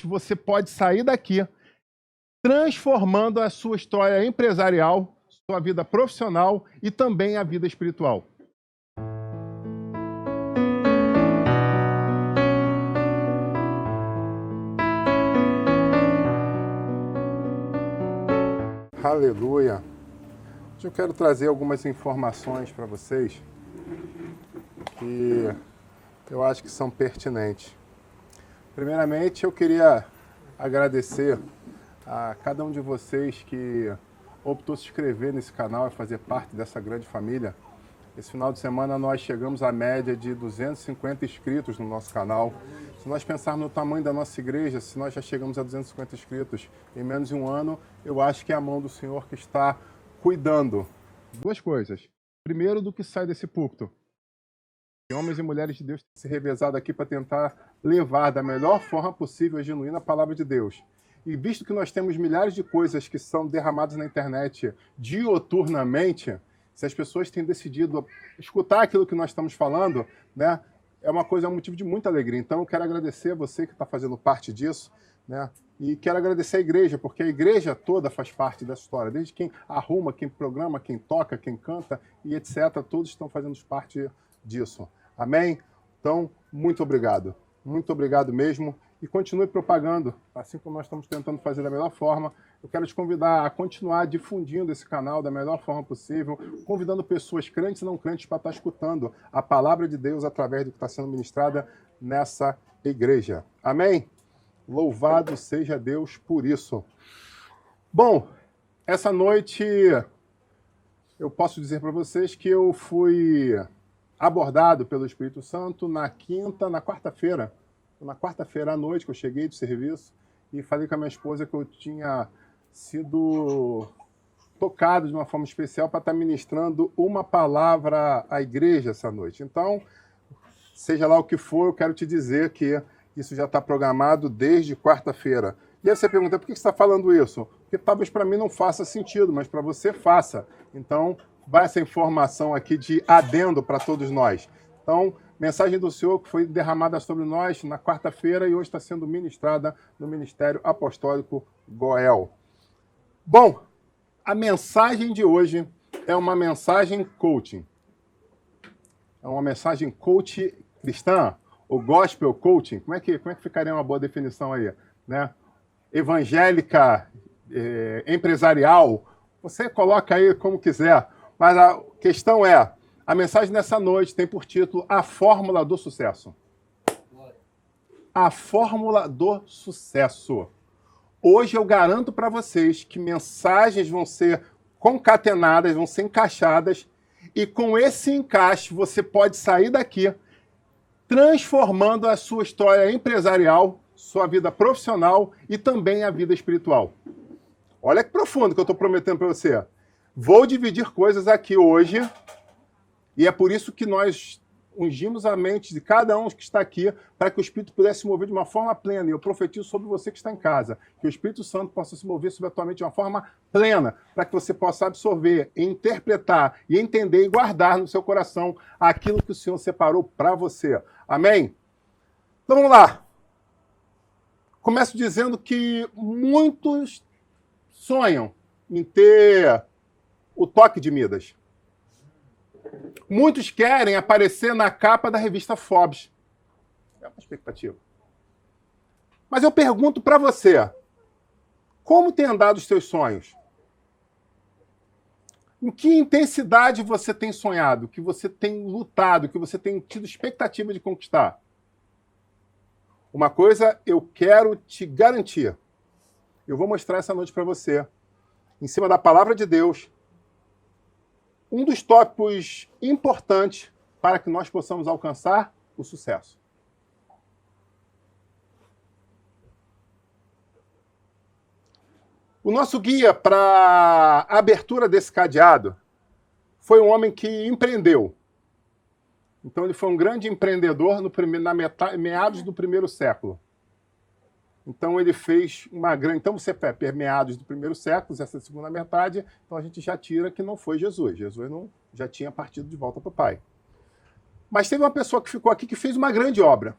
Você pode sair daqui transformando a sua história empresarial, sua vida profissional e também a vida espiritual. Aleluia! Hoje eu quero trazer algumas informações para vocês que eu acho que são pertinentes. Primeiramente, eu queria agradecer a cada um de vocês que optou se inscrever nesse canal e fazer parte dessa grande família. Esse final de semana nós chegamos à média de 250 inscritos no nosso canal. Se nós pensarmos no tamanho da nossa igreja, se nós já chegamos a 250 inscritos em menos de um ano, eu acho que é a mão do Senhor que está cuidando. Duas coisas. Primeiro, do que sai desse púlpito. Homens e mulheres de Deus têm se revezado aqui para tentar levar da melhor forma possível a genuína palavra de Deus. E visto que nós temos milhares de coisas que são derramadas na internet dioturnamente, se as pessoas têm decidido escutar aquilo que nós estamos falando, né, é um motivo de muita alegria. Então eu quero agradecer a você que está fazendo parte disso, né, e quero agradecer a igreja, porque a igreja toda faz parte dessa história. Desde quem arruma, quem programa, quem toca, quem canta e etc. Todos estão fazendo parte disso. Amém? Então, muito obrigado. Muito obrigado mesmo. E continue propagando, assim como nós estamos tentando fazer da melhor forma. Eu quero te convidar a continuar difundindo esse canal da melhor forma possível, convidando pessoas crentes e não crentes para estar escutando a palavra de Deus através do que está sendo ministrada nessa igreja. Amém? Louvado seja Deus por isso. Bom, essa noite eu posso dizer para vocês que eu fui abordado pelo Espírito Santo na quarta-feira à noite que eu cheguei do serviço e falei com a minha esposa que eu tinha sido tocado de uma forma especial para estar ministrando uma palavra à igreja essa noite. Então, seja lá o que for, eu quero te dizer que isso já está programado desde quarta-feira. E aí você pergunta, por que você está falando isso? Porque talvez para mim não faça sentido, mas para você faça. Então, vai essa informação aqui de adendo para todos nós. Então, mensagem do Senhor que foi derramada sobre nós na quarta-feira e hoje está sendo ministrada no Ministério Apostólico Goel. Bom, a mensagem de hoje é uma mensagem coaching. É uma mensagem coach cristã, ou gospel coaching. Como é que ficaria uma boa definição aí? Né? Evangélica, empresarial, você coloca aí como quiser. Mas a questão é, a mensagem dessa noite tem por título A Fórmula do Sucesso. A Fórmula do Sucesso. Hoje eu garanto para vocês que mensagens vão ser concatenadas, vão ser encaixadas, e com esse encaixe você pode sair daqui transformando a sua história empresarial, sua vida profissional e também a vida espiritual. Olha que profundo que eu estou prometendo para você. Vou dividir coisas aqui hoje, e é por isso que nós ungimos a mente de cada um que está aqui, para que o Espírito pudesse se mover de uma forma plena. E eu profetizo sobre você que está em casa, que o Espírito Santo possa se mover sobre a tua mente de uma forma plena, para que você possa absorver, interpretar e entender e guardar no seu coração aquilo que o Senhor separou para você. Amém? Então vamos lá. Começo dizendo que muitos sonham em ter o toque de Midas. Muitos querem aparecer na capa da revista Forbes. É uma expectativa. Mas eu pergunto para você, como tem andado os seus sonhos? Em que intensidade você tem sonhado, que você tem lutado, que você tem tido expectativa de conquistar? Uma coisa eu quero te garantir. Eu vou mostrar essa noite para você, em cima da palavra de Deus, um dos tópicos importantes para que nós possamos alcançar o sucesso. O nosso guia para a abertura desse cadeado foi um homem que empreendeu. Então ele foi um grande empreendedor meados do primeiro século. Então ele fez uma grande... Então você pega meados do primeiro século, essa segunda metade, então a gente já tira que não foi Jesus. Jesus não, já tinha partido de volta para o Pai. Mas teve uma pessoa que ficou aqui que fez uma grande obra.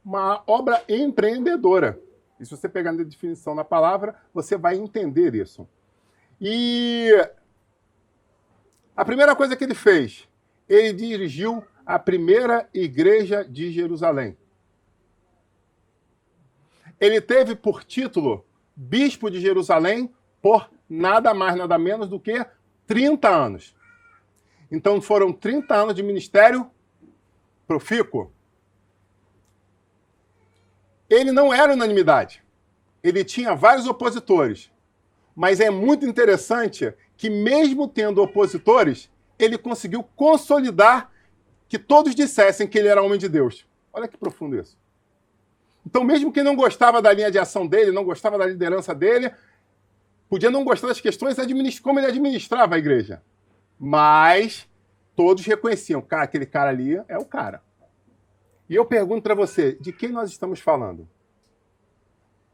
uma obra empreendedora. E se você pegar na definição da palavra, você vai entender isso. E a primeira coisa que ele fez, ele dirigiu a primeira igreja de Jerusalém. Ele teve por título bispo de Jerusalém por nada mais, nada menos do que 30 anos. Então foram 30 anos de ministério profícuo. Ele não era unanimidade. Ele tinha vários opositores. Mas é muito interessante que, mesmo tendo opositores, ele conseguiu consolidar que todos dissessem que ele era homem de Deus. Olha que profundo isso. Então, mesmo quem não gostava da linha de ação dele, não gostava da liderança dele, podia não gostar das questões, como ele administrava a igreja. Mas todos reconheciam, cara, aquele cara ali é o cara. E eu pergunto para você, de quem nós estamos falando?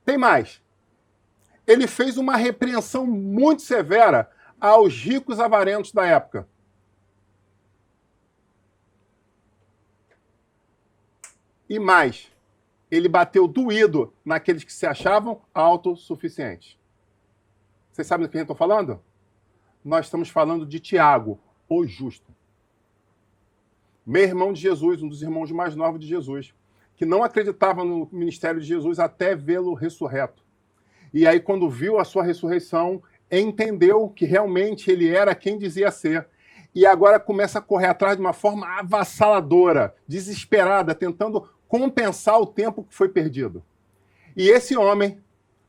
Tem mais. Ele fez uma repreensão muito severa aos ricos avarentos da época. E mais, ele bateu doído naqueles que se achavam autossuficientes. Vocês sabem do que eu estou falando? Nós estamos falando de Tiago, o justo. Meu irmão de Jesus, um dos irmãos mais novos de Jesus, que não acreditava no ministério de Jesus até vê-lo ressurreto. E aí, quando viu a sua ressurreição, entendeu que realmente ele era quem dizia ser. E agora começa a correr atrás de uma forma avassaladora, desesperada, tentando compensar o tempo que foi perdido. E esse homem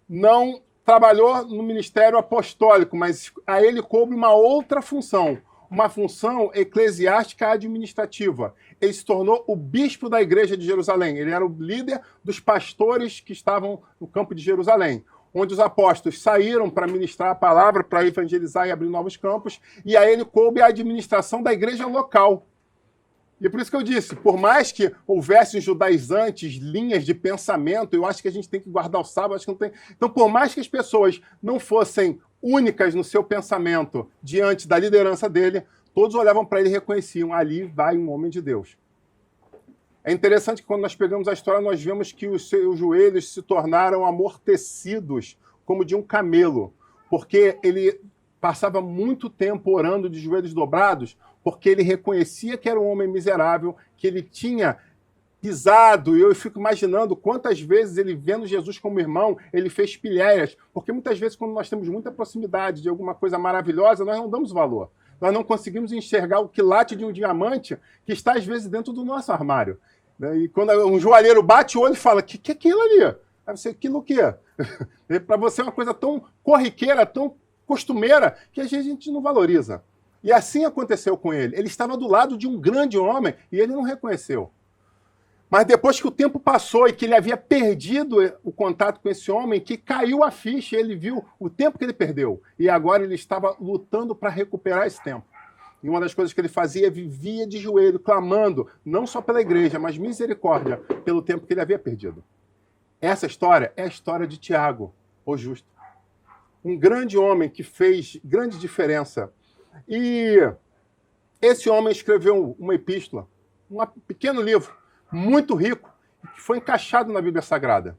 não trabalhou no ministério apostólico, mas a ele coube uma outra função, uma função eclesiástica administrativa. Ele se tornou o bispo da igreja de Jerusalém. Ele era o líder dos pastores que estavam no campo de Jerusalém, onde os apóstolos saíram para ministrar a palavra, para evangelizar e abrir novos campos, e a ele coube a administração da igreja local. E por isso que eu disse, por mais que houvessem judaizantes, linhas de pensamento, eu acho que a gente tem que guardar o sábado, acho que não tem. Então, por mais que as pessoas não fossem únicas no seu pensamento diante da liderança dele, todos olhavam para ele e reconheciam, ali vai um homem de Deus. É interessante que quando nós pegamos a história, nós vemos que os seus joelhos se tornaram amortecidos, como de um camelo, porque ele passava muito tempo orando de joelhos dobrados, porque ele reconhecia que era um homem miserável, que ele tinha pisado, e eu fico imaginando quantas vezes ele, vendo Jesus como irmão, ele fez pilhérias, porque muitas vezes quando nós temos muita proximidade de alguma coisa maravilhosa, nós não damos valor. Nós não conseguimos enxergar o quilate de um diamante que está às vezes dentro do nosso armário. E quando um joalheiro bate o olho e fala, que é aquilo ali? Aí você, aquilo o quê? Para você é uma coisa tão corriqueira, tão costumeira, que a gente não valoriza. E assim aconteceu com ele. Ele estava do lado de um grande homem e ele não reconheceu. Mas depois que o tempo passou e que ele havia perdido o contato com esse homem, que caiu a ficha, ele viu o tempo que ele perdeu. E agora ele estava lutando para recuperar esse tempo. E uma das coisas que ele fazia, vivia de joelho, clamando, não só pela igreja, mas misericórdia, pelo tempo que ele havia perdido. Essa história é a história de Tiago, o justo. Um grande homem que fez grande diferença. E esse homem escreveu uma epístola, um pequeno livro, muito rico, que foi encaixado na Bíblia Sagrada.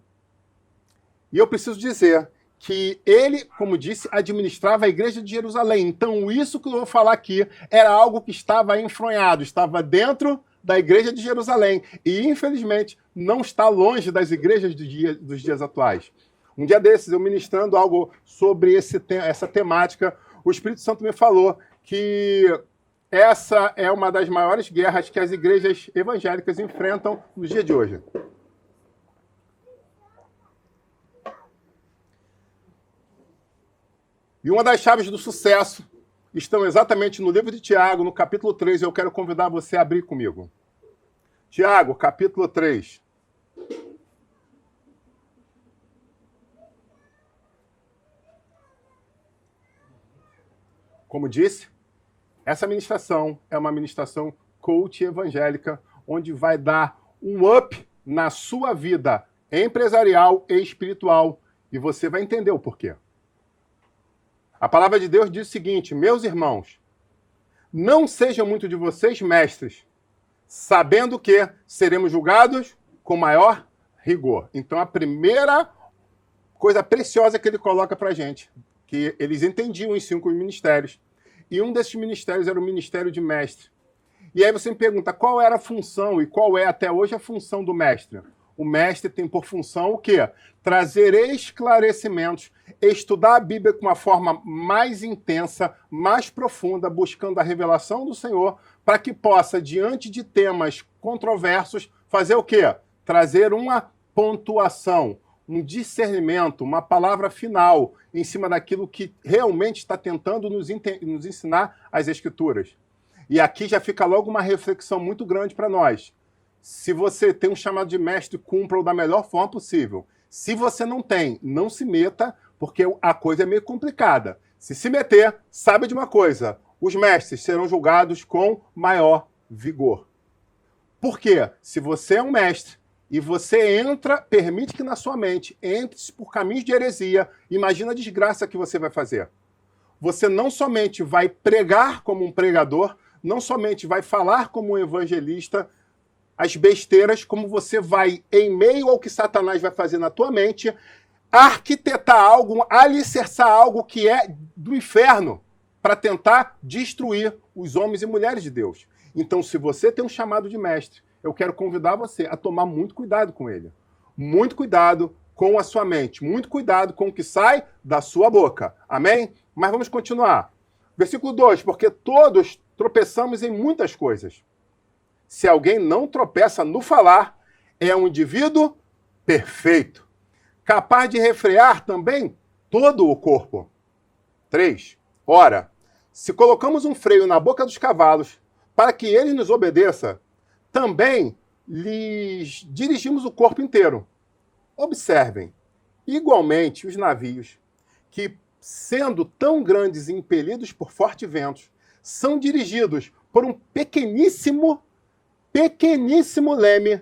E eu preciso dizer que ele, como disse, administrava a igreja de Jerusalém. Então, isso que eu vou falar aqui era algo que estava enfronhado, estava dentro da igreja de Jerusalém. E, infelizmente, não está longe das igrejas dos dias atuais. Um dia desses, eu ministrando algo sobre essa temática, o Espírito Santo me falou que essa é uma das maiores guerras que as igrejas evangélicas enfrentam no dia de hoje. E uma das chaves do sucesso estão exatamente no livro de Tiago, no capítulo 3, e eu quero convidar você a abrir comigo. Tiago, capítulo 3. Como disse, essa ministração é uma ministração coach evangélica, onde vai dar um up na sua vida empresarial e espiritual, e você vai entender o porquê. A palavra de Deus diz o seguinte: meus irmãos, não sejam muito de vocês mestres, sabendo que seremos julgados com maior rigor. Então, a primeira coisa preciosa que ele coloca para a gente, que eles entendiam os 5 ministérios, e um desses ministérios era o ministério de mestre. E aí você me pergunta qual era a função e qual é até hoje a função do mestre. O mestre tem por função o quê? Trazer esclarecimentos, estudar a Bíblia com uma forma mais intensa, mais profunda, buscando a revelação do Senhor, para que possa, diante de temas controversos, fazer o quê? Trazer uma pontuação, um discernimento, uma palavra final em cima daquilo que realmente está tentando nos ensinar as Escrituras. E aqui já fica logo uma reflexão muito grande para nós. Se você tem um chamado de mestre, cumpra-o da melhor forma possível. Se você não tem, não se meta, porque a coisa é meio complicada. Se meter, saiba de uma coisa, os mestres serão julgados com maior vigor. Por quê? Se você é um mestre e você entra, permite que na sua mente entre por caminhos de heresia, imagina a desgraça que você vai fazer. Você não somente vai pregar como um pregador, não somente vai falar como um evangelista, as besteiras, como você vai, em meio ao que Satanás vai fazer na tua mente, arquitetar algo, alicerçar algo que é do inferno, para tentar destruir os homens e mulheres de Deus. Então, se você tem um chamado de mestre, eu quero convidar você a tomar muito cuidado com ele. Muito cuidado com a sua mente. Muito cuidado com o que sai da sua boca. Amém? Mas vamos continuar. Versículo 2. Porque todos tropeçamos em muitas coisas. Se alguém não tropeça no falar, é um indivíduo perfeito, capaz de refrear também todo o corpo. 3. Ora, se colocamos um freio na boca dos cavalos para que eles nos obedeçam, também lhes dirigimos o corpo inteiro. Observem, igualmente, os navios, que, sendo tão grandes e impelidos por fortes ventos, são dirigidos por um pequeníssimo leme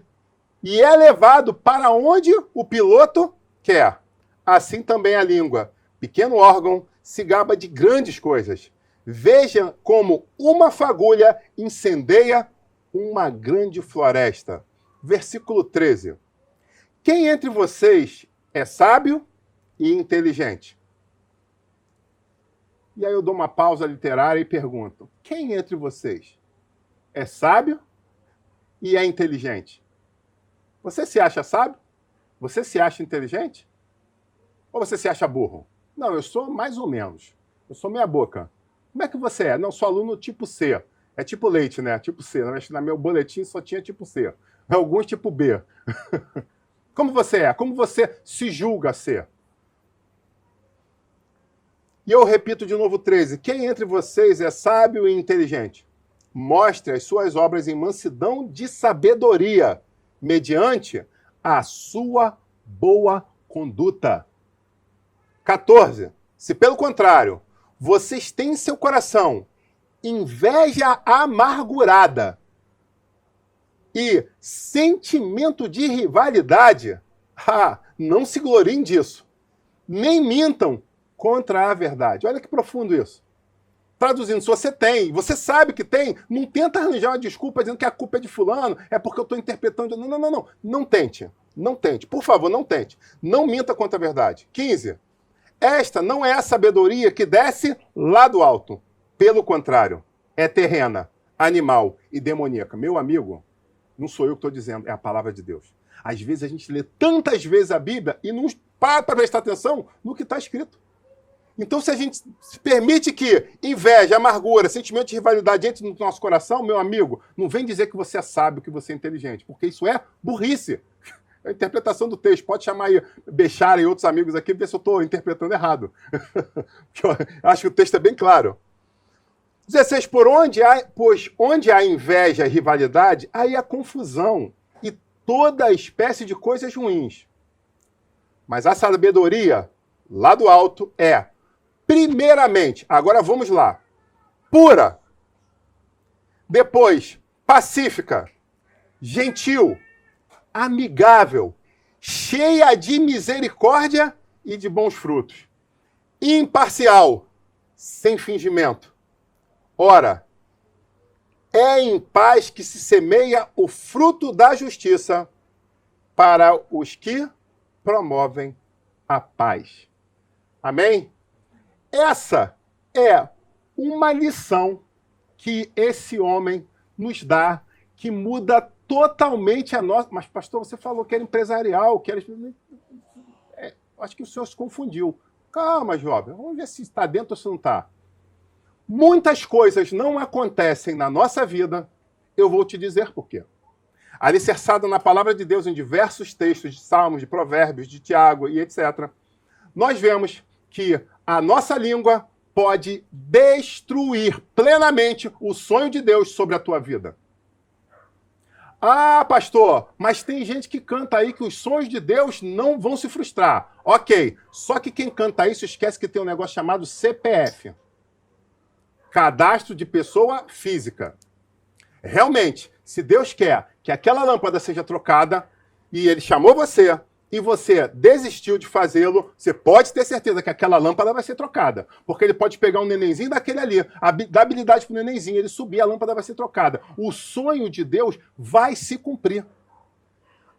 e é levado para onde o piloto quer. Assim também a língua, pequeno órgão, se gaba de grandes coisas. Vejam como uma fagulha incendeia uma grande floresta. Versículo 13. Quem entre vocês é sábio e inteligente? E aí eu dou uma pausa literária e pergunto, quem entre vocês é sábio e é inteligente? Você se acha sábio? Você se acha inteligente? Ou você se acha burro? Não, eu sou mais ou menos. Eu sou meia boca. Como é que você é? Não, sou aluno tipo C. É tipo leite, né? Tipo C. Na meu boletim só tinha tipo C. Alguns tipo B. Como você é? Como você se julga ser? E eu repito de novo 13. Quem entre vocês é sábio e inteligente? Mostre as suas obras em mansidão de sabedoria, mediante a sua boa conduta. 14. Se pelo contrário, vocês têm em seu coração inveja amargurada e sentimento de rivalidade, não se gloriem disso. Nem mintam contra a verdade. Olha que profundo isso. Traduzindo, se você tem, você sabe que tem, não tenta arranjar uma desculpa dizendo que a culpa é de fulano, é porque eu estou interpretando. Não. Não tente. Não tente. Por favor, não tente. Não minta contra a verdade. 15. Esta não é a sabedoria que desce lá do alto. Pelo contrário, é terrena, animal e demoníaca. Meu amigo, não sou eu que estou dizendo, é a palavra de Deus. Às vezes a gente lê tantas vezes a Bíblia e não para para prestar atenção no que está escrito. Então, se a gente permite que inveja, amargura, sentimento de rivalidade entre no nosso coração, meu amigo, não vem dizer que você é sábio, que você é inteligente, porque isso é burrice. É a interpretação do texto. Pode chamar aí Bechara e outros amigos aqui, ver se eu estou interpretando errado. Eu acho que o texto é bem claro. 16. Pois onde há inveja e rivalidade, aí há confusão e toda espécie de coisas ruins. Mas a sabedoria, lá do alto, é, primeiramente, agora vamos lá, pura, depois, pacífica, gentil, amigável, cheia de misericórdia e de bons frutos, imparcial, sem fingimento. Ora, é em paz que se semeia o fruto da justiça para os que promovem a paz. Amém? Essa é uma lição que esse homem nos dá, que muda totalmente a nossa... Mas, pastor, você falou que era empresarial, que era... acho que o senhor se confundiu. Calma, jovem, vamos ver se está dentro ou se não está. Muitas coisas não acontecem na nossa vida, eu vou te dizer por quê. Alicerçada na palavra de Deus em diversos textos de Salmos, de Provérbios, de Tiago e etc., nós vemos que a nossa língua pode destruir plenamente o sonho de Deus sobre a tua vida. Ah, pastor, mas tem gente que canta aí que os sonhos de Deus não vão se frustrar. Ok, só que quem canta isso esquece que tem um negócio chamado CPF. Cadastro de pessoa física. Realmente, se Deus quer que aquela lâmpada seja trocada e ele chamou você e você desistiu de fazê-lo, você pode ter certeza que aquela lâmpada vai ser trocada. Porque ele pode pegar um nenenzinho daquele ali, dar habilidade para o nenenzinho, ele subir, a lâmpada vai ser trocada. O sonho de Deus vai se cumprir.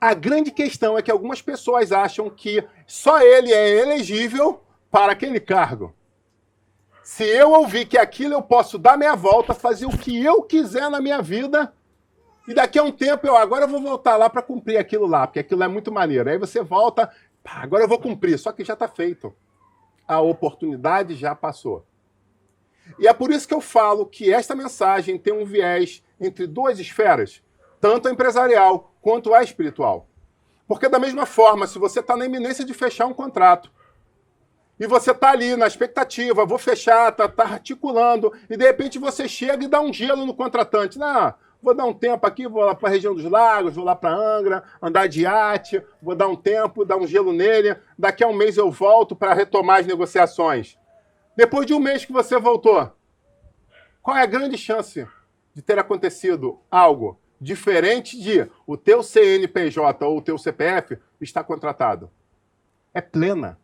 A grande questão é que algumas pessoas acham que só ele é elegível para aquele cargo. Se eu ouvir que aquilo eu posso dar meia volta, fazer o que eu quiser na minha vida, e daqui a um tempo agora eu vou voltar lá para cumprir aquilo lá, porque aquilo é muito maneiro. Aí você volta, agora eu vou cumprir, só que já está feito. A oportunidade já passou. E é por isso que eu falo que esta mensagem tem um viés entre duas esferas, tanto a empresarial quanto a espiritual. Porque da mesma forma, se você está na iminência de fechar um contrato, e você está ali na expectativa, vou fechar, tá articulando, e de repente você chega e dá um gelo no contratante. Não, vou dar um tempo aqui, vou lá para a região dos lagos, vou lá para Angra, andar de iate, vou dar um tempo, dar um gelo nele, daqui a um mês eu volto para retomar as negociações. Depois de um mês que você voltou, qual é a grande chance de ter acontecido algo diferente de o teu CNPJ ou o teu CPF estar contratado? É plena.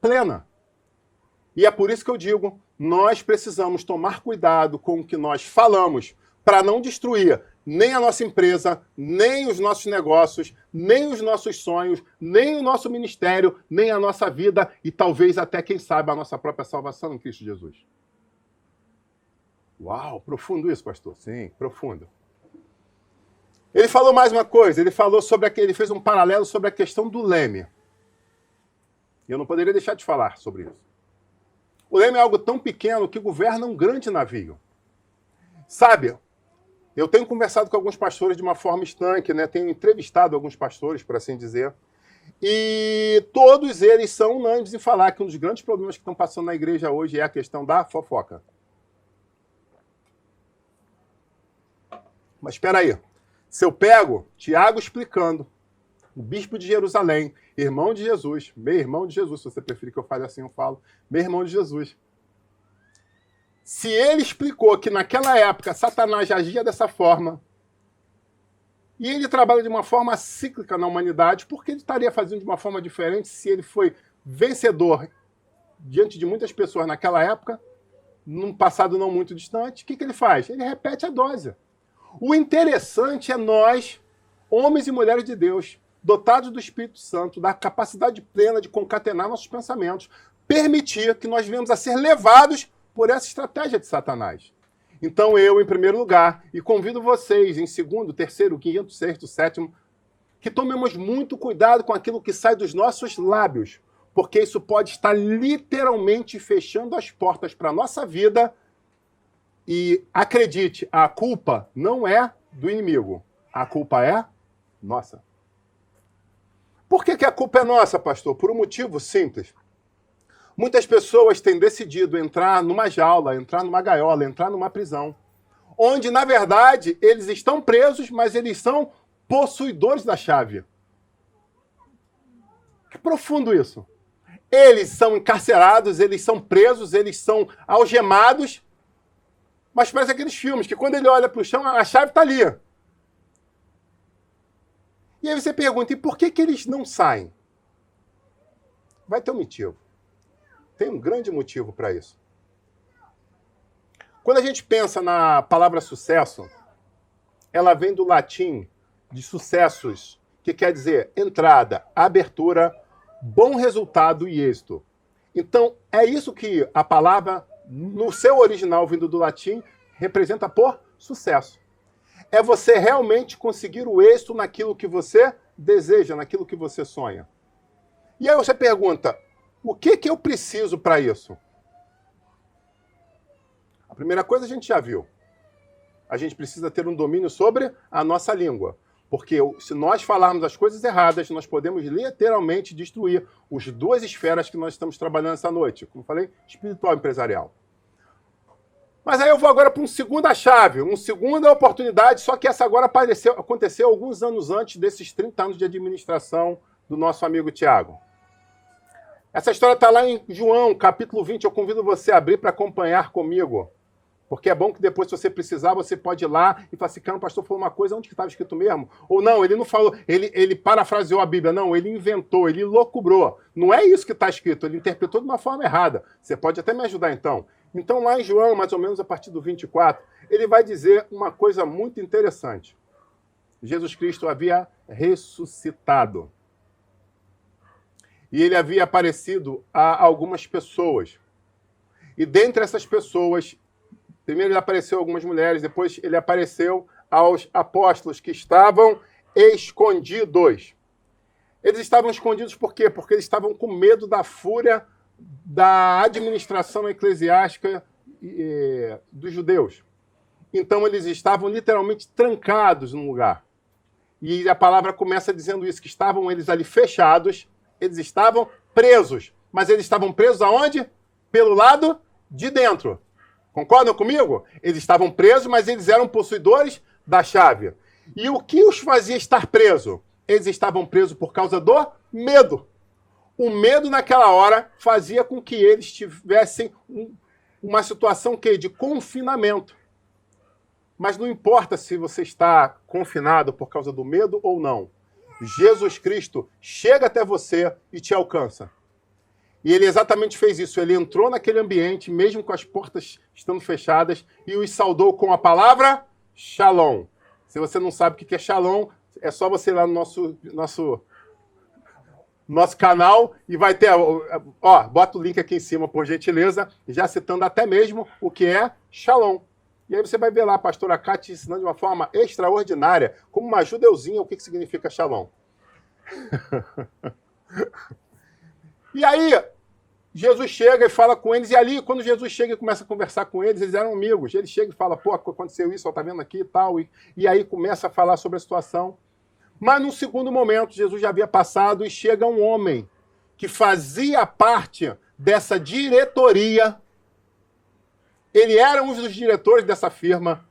Plena. E é por isso que eu digo, nós precisamos tomar cuidado com o que nós falamos para não destruir nem a nossa empresa, nem os nossos negócios, nem os nossos sonhos, nem o nosso ministério, nem a nossa vida e talvez até, quem sabe, a nossa própria salvação em Cristo Jesus. Uau, profundo isso, pastor. Sim, profundo. Ele falou mais uma coisa, ele fez um paralelo sobre a questão do leme. E eu não poderia deixar de falar sobre isso. O leme é algo tão pequeno que governa um grande navio. Sabe, eu tenho conversado com alguns pastores de uma forma estanque, né? Tenho entrevistado alguns pastores, por assim dizer, e todos eles são unânimes em falar que um dos grandes problemas que estão passando na igreja hoje é a questão da fofoca. Mas espera aí, se eu pego Tiago explicando, o bispo de Jerusalém, irmão de Jesus, meu irmão de Jesus, se você preferir que eu fale assim, eu falo, meu irmão de Jesus. Se ele explicou que naquela época Satanás agia dessa forma, e ele trabalha de uma forma cíclica na humanidade, por que ele estaria fazendo de uma forma diferente se ele foi vencedor diante de muitas pessoas naquela época, num passado não muito distante? O que ele faz? Ele repete a dose. O interessante é nós, homens e mulheres de Deus, dotados do Espírito Santo, da capacidade plena de concatenar nossos pensamentos, permitir que nós venhamos a ser levados por essa estratégia de Satanás. Então eu, em primeiro lugar, e convido vocês, em segundo, terceiro, quinto, sexto, sétimo, que tomemos muito cuidado com aquilo que sai dos nossos lábios, porque isso pode estar literalmente fechando as portas para a nossa vida. E acredite, a culpa não é do inimigo, a culpa é nossa. Por que a culpa é nossa, pastor? Por um motivo simples. Muitas pessoas têm decidido entrar numa jaula, entrar numa gaiola, entrar numa prisão, onde, na verdade, eles estão presos, mas eles são possuidores da chave. Que profundo isso. Eles são encarcerados, eles são presos, eles são algemados, mas parece aqueles filmes que quando ele olha para o chão, a chave está ali. E aí você pergunta, e por que eles não saem? Vai ter um motivo. Tem um grande motivo para isso. Quando a gente pensa na palavra sucesso, ela vem do latim de sucessos, que quer dizer entrada, abertura, bom resultado e êxito. Então, é isso que a palavra, no seu original vindo do latim, representa por sucesso. É você realmente conseguir o êxito naquilo que você deseja, naquilo que você sonha. E aí você pergunta, o que eu preciso para isso? A primeira coisa a gente já viu. A gente precisa ter um domínio sobre a nossa língua. Porque se nós falarmos as coisas erradas, nós podemos literalmente destruir as duas esferas que nós estamos trabalhando essa noite. Como eu falei, espiritual e empresarial. Mas aí eu vou agora para uma segunda chave, uma segunda oportunidade, só que essa agora aconteceu alguns anos antes desses 30 anos de administração do nosso amigo Tiago. Essa história está lá em João, capítulo 20. Eu convido você a abrir para acompanhar comigo. Porque é bom que depois, se você precisar, você pode ir lá e falar assim, cara, o pastor falou uma coisa, onde que estava escrito mesmo? Ou não, ele não falou, ele parafraseou a Bíblia. Não, ele inventou, ele locubrou. Não é isso que está escrito, ele interpretou de uma forma errada. Você pode até me ajudar, então. Então, lá em João, mais ou menos a partir do 24, ele vai dizer uma coisa muito interessante. Jesus Cristo havia ressuscitado. E ele havia aparecido a algumas pessoas. E dentre essas pessoas, primeiro ele apareceu a algumas mulheres, depois ele apareceu aos apóstolos que estavam escondidos. Eles estavam escondidos por quê? Porque eles estavam com medo da fúria da administração eclesiástica dos judeus. Então eles estavam literalmente trancados num lugar. E a palavra começa dizendo isso, que estavam eles ali fechados, eles estavam presos. Mas eles estavam presos aonde? Pelo lado de dentro. Concordam comigo? Eles estavam presos, mas eles eram possuidores da chave. E o que os fazia estar presos? Eles estavam presos por causa do medo. O medo naquela hora fazia com que eles tivessem uma situação de confinamento. Mas não importa se você está confinado por causa do medo ou não. Jesus Cristo chega até você e te alcança. E ele exatamente fez isso. Ele entrou naquele ambiente, mesmo com as portas estando fechadas, e os saudou com a palavra Shalom. Se você não sabe o que é Shalom, é só você ir lá no nosso canal e vai ter... bota o link aqui em cima, por gentileza, já citando até mesmo o que é Shalom. E aí você vai ver lá a pastora Kátia ensinando de uma forma extraordinária, como uma judeuzinha, o que significa Shalom. E aí, Jesus chega e fala com eles, e ali, quando Jesus chega e começa a conversar com eles, eles eram amigos. Ele chega e fala, aconteceu isso, tá vendo aqui e tal, e aí começa a falar sobre a situação. Mas num segundo momento, Jesus já havia passado e chega um homem que fazia parte dessa diretoria. Ele era um dos diretores dessa firma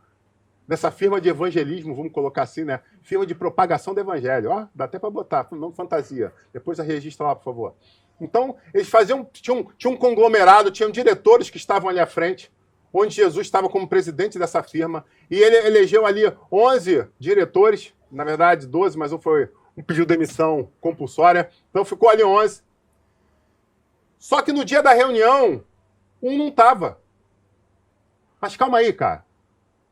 de evangelismo, vamos colocar assim, né? Firma de propagação do evangelho. Dá até para botar, nome fantasia. Depois registra lá, por favor. Então, eles tinha um conglomerado, tinham diretores que estavam ali à frente, onde Jesus estava como presidente dessa firma, e ele elegeu ali 11 diretores, na verdade 12, mas um pediu demissão compulsória, então ficou ali 11. Só que no dia da reunião, um não estava. Mas calma aí, cara.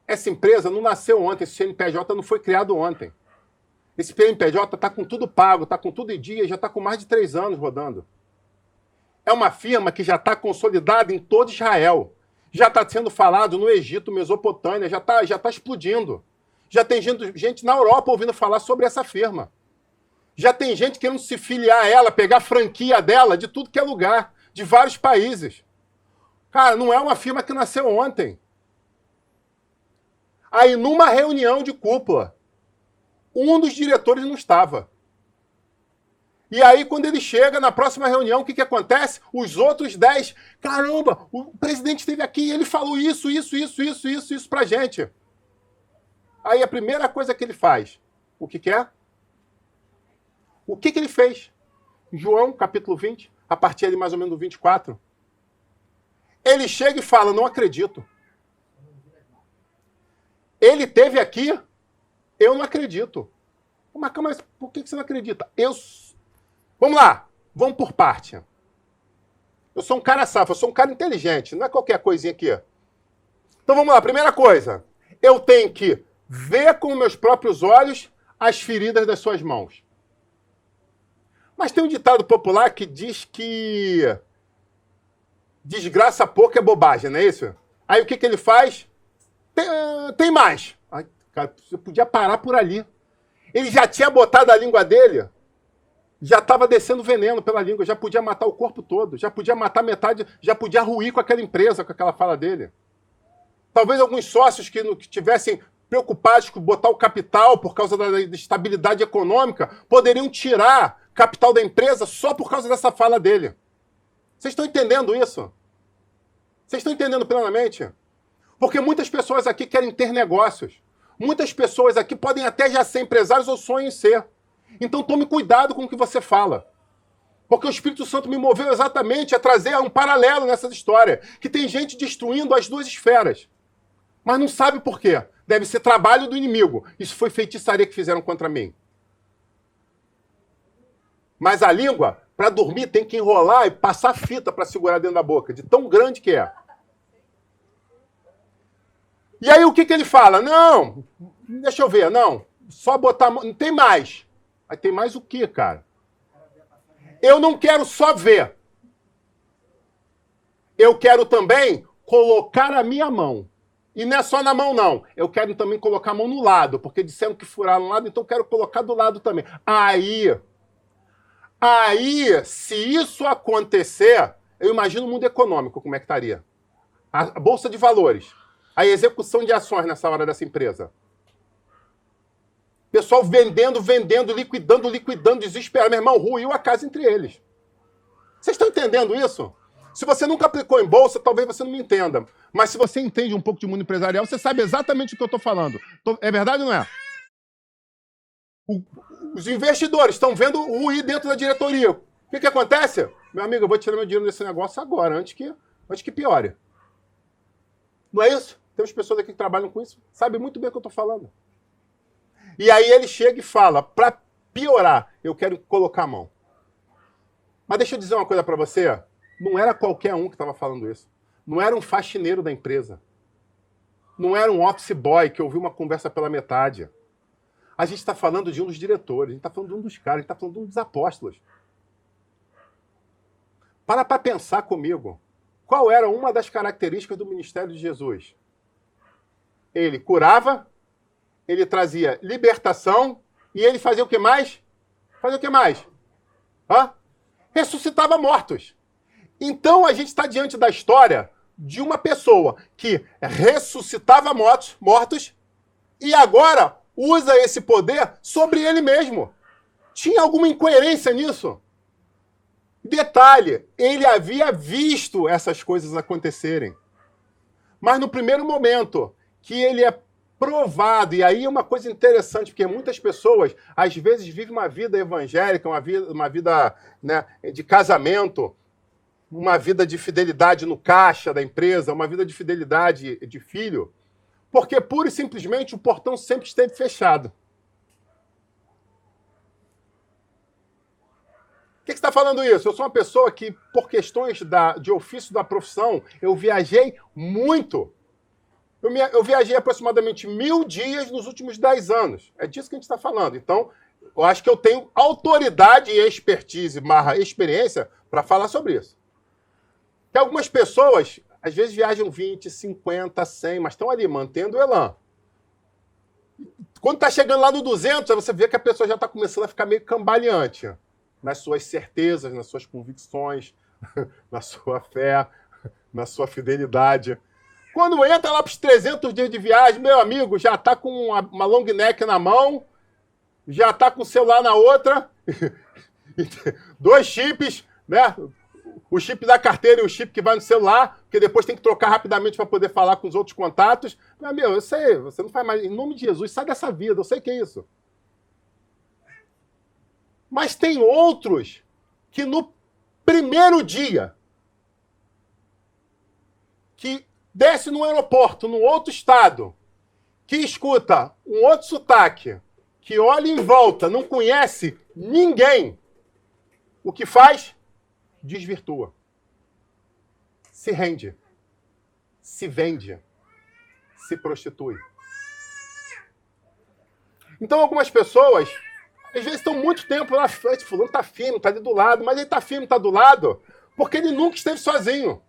Essa empresa não nasceu ontem, esse CNPJ não foi criado ontem. Esse CNPJ está com tudo pago, está com tudo em dia, já está com mais de 3 anos rodando. É uma firma que já está consolidada em todo Israel. Já está sendo falado no Egito, Mesopotâmia, já tá explodindo. Já tem gente na Europa ouvindo falar sobre essa firma. Já tem gente querendo se filiar a ela, pegar a franquia dela de tudo que é lugar, de vários países. Cara, não é uma firma que nasceu ontem. Aí, numa reunião de cúpula, um dos diretores não estava. E aí, quando ele chega na próxima reunião, o que acontece? Os outros 10, caramba, o presidente esteve aqui e ele falou isso pra gente. Aí a primeira coisa que ele faz, o que é? O que ele fez? João, capítulo 20, a partir ali mais ou menos do 24. Ele chega e fala, não acredito. Ele esteve aqui, eu não acredito. Mas por que você não acredita? Vamos lá, vamos por parte. Eu sou um cara safo, eu sou um cara inteligente, não é qualquer coisinha aqui. Então vamos lá, primeira coisa. Eu tenho que ver com meus próprios olhos as feridas das suas mãos. Mas tem um ditado popular que diz que desgraça pouco é bobagem, não é isso? Aí o que ele faz? Tem mais. Ai, cara, você podia parar por ali. Ele já tinha botado a língua dele, já estava descendo veneno pela língua, já podia matar o corpo todo, já podia matar metade, já podia ruir com aquela empresa, com aquela fala dele. Talvez alguns sócios que tivessem preocupados com botar o capital por causa da estabilidade econômica, poderiam tirar capital da empresa só por causa dessa fala dele. Vocês estão entendendo isso? Vocês estão entendendo plenamente? Porque muitas pessoas aqui querem ter negócios. Muitas pessoas aqui podem até já ser empresários ou sonham em ser. Então tome cuidado com o que você fala. Porque o Espírito Santo me moveu exatamente a trazer um paralelo nessa história. Que tem gente destruindo as duas esferas. Mas não sabe por quê. Deve ser trabalho do inimigo. Isso foi feitiçaria que fizeram contra mim. Mas a língua, para dormir, tem que enrolar e passar fita para segurar dentro da boca, de tão grande que é. E aí o que ele fala? Não, deixa eu ver, não, só botar a mão, não tem mais. Aí tem mais o quê, cara? Eu não quero só ver. Eu quero também colocar a minha mão. E não é só na mão, não. Eu quero também colocar a mão no lado, porque disseram que furaram no lado, então eu quero colocar do lado também. Aí, se isso acontecer, eu imagino o mundo econômico, como é que estaria. A Bolsa de Valores. A execução de ações nessa hora dessa empresa. Pessoal vendendo, liquidando, desesperado. Meu irmão, ruiu a casa entre eles. Vocês estão entendendo isso? Se você nunca aplicou em bolsa, talvez você não me entenda. Mas se você entende um pouco de mundo empresarial, você sabe exatamente o que eu estou falando. É verdade ou não é? Os investidores estão vendo ruir dentro da diretoria. O que acontece? Meu amigo, eu vou tirar meu dinheiro desse negócio agora, antes que piore. Não é isso? Temos pessoas aqui que trabalham com isso, sabem muito bem o que eu estou falando. E aí ele chega e fala, para piorar, eu quero colocar a mão. Mas deixa eu dizer uma coisa para você, não era qualquer um que estava falando isso. Não era um faxineiro da empresa. Não era um office boy que ouviu uma conversa pela metade. A gente está falando de um dos diretores, a gente está falando de um dos caras, a gente está falando de um dos apóstolos. Para pensar comigo. Qual era uma das características do ministério de Jesus? Ele curava, ele trazia libertação e ele fazia o que mais? Fazia o que mais? Ressuscitava mortos. Então a gente está diante da história de uma pessoa que ressuscitava mortos e agora usa esse poder sobre ele mesmo. Tinha alguma incoerência nisso? Detalhe, ele havia visto essas coisas acontecerem. Mas no primeiro momento que ele é provado, e aí é uma coisa interessante, porque muitas pessoas, às vezes, vivem uma vida evangélica, uma vida né, de casamento, uma vida de fidelidade no caixa da empresa, uma vida de fidelidade de filho, porque pura e simplesmente o portão sempre esteve fechado. Por que você está falando isso? Eu sou uma pessoa que, por questões de ofício da profissão, eu viajei muito. Eu viajei aproximadamente 1000 dias nos últimos 10 anos. É disso que a gente está falando. Então, eu acho que eu tenho autoridade e expertise, experiência, para falar sobre isso. Porque algumas pessoas, às vezes, viajam 20, 50, 100, mas estão ali, mantendo o elan. Quando está chegando lá no 200, você vê que a pessoa já está começando a ficar meio cambaleante. Nas suas certezas, nas suas convicções, na sua fé, na sua fidelidade. Quando entra lá para os 300 dias de viagem, meu amigo, já está com uma long neck na mão, já está com o celular na outra, 2 chips, né? O chip da carteira e o chip que vai no celular, porque depois tem que trocar rapidamente para poder falar com os outros contatos. Meu amigo, eu sei, você não faz mais. Em nome de Jesus, sai dessa vida, eu sei o que é isso. Mas tem outros que no primeiro dia que desce no aeroporto, num outro estado, que escuta um outro sotaque, que olha em volta, não conhece ninguém, o que faz? Desvirtua. Se rende. Se vende. Se prostitui. Então algumas pessoas, às vezes estão muito tempo na frente, fulano está firme, está ali do lado, mas ele está firme, está do lado, porque ele nunca esteve sozinho.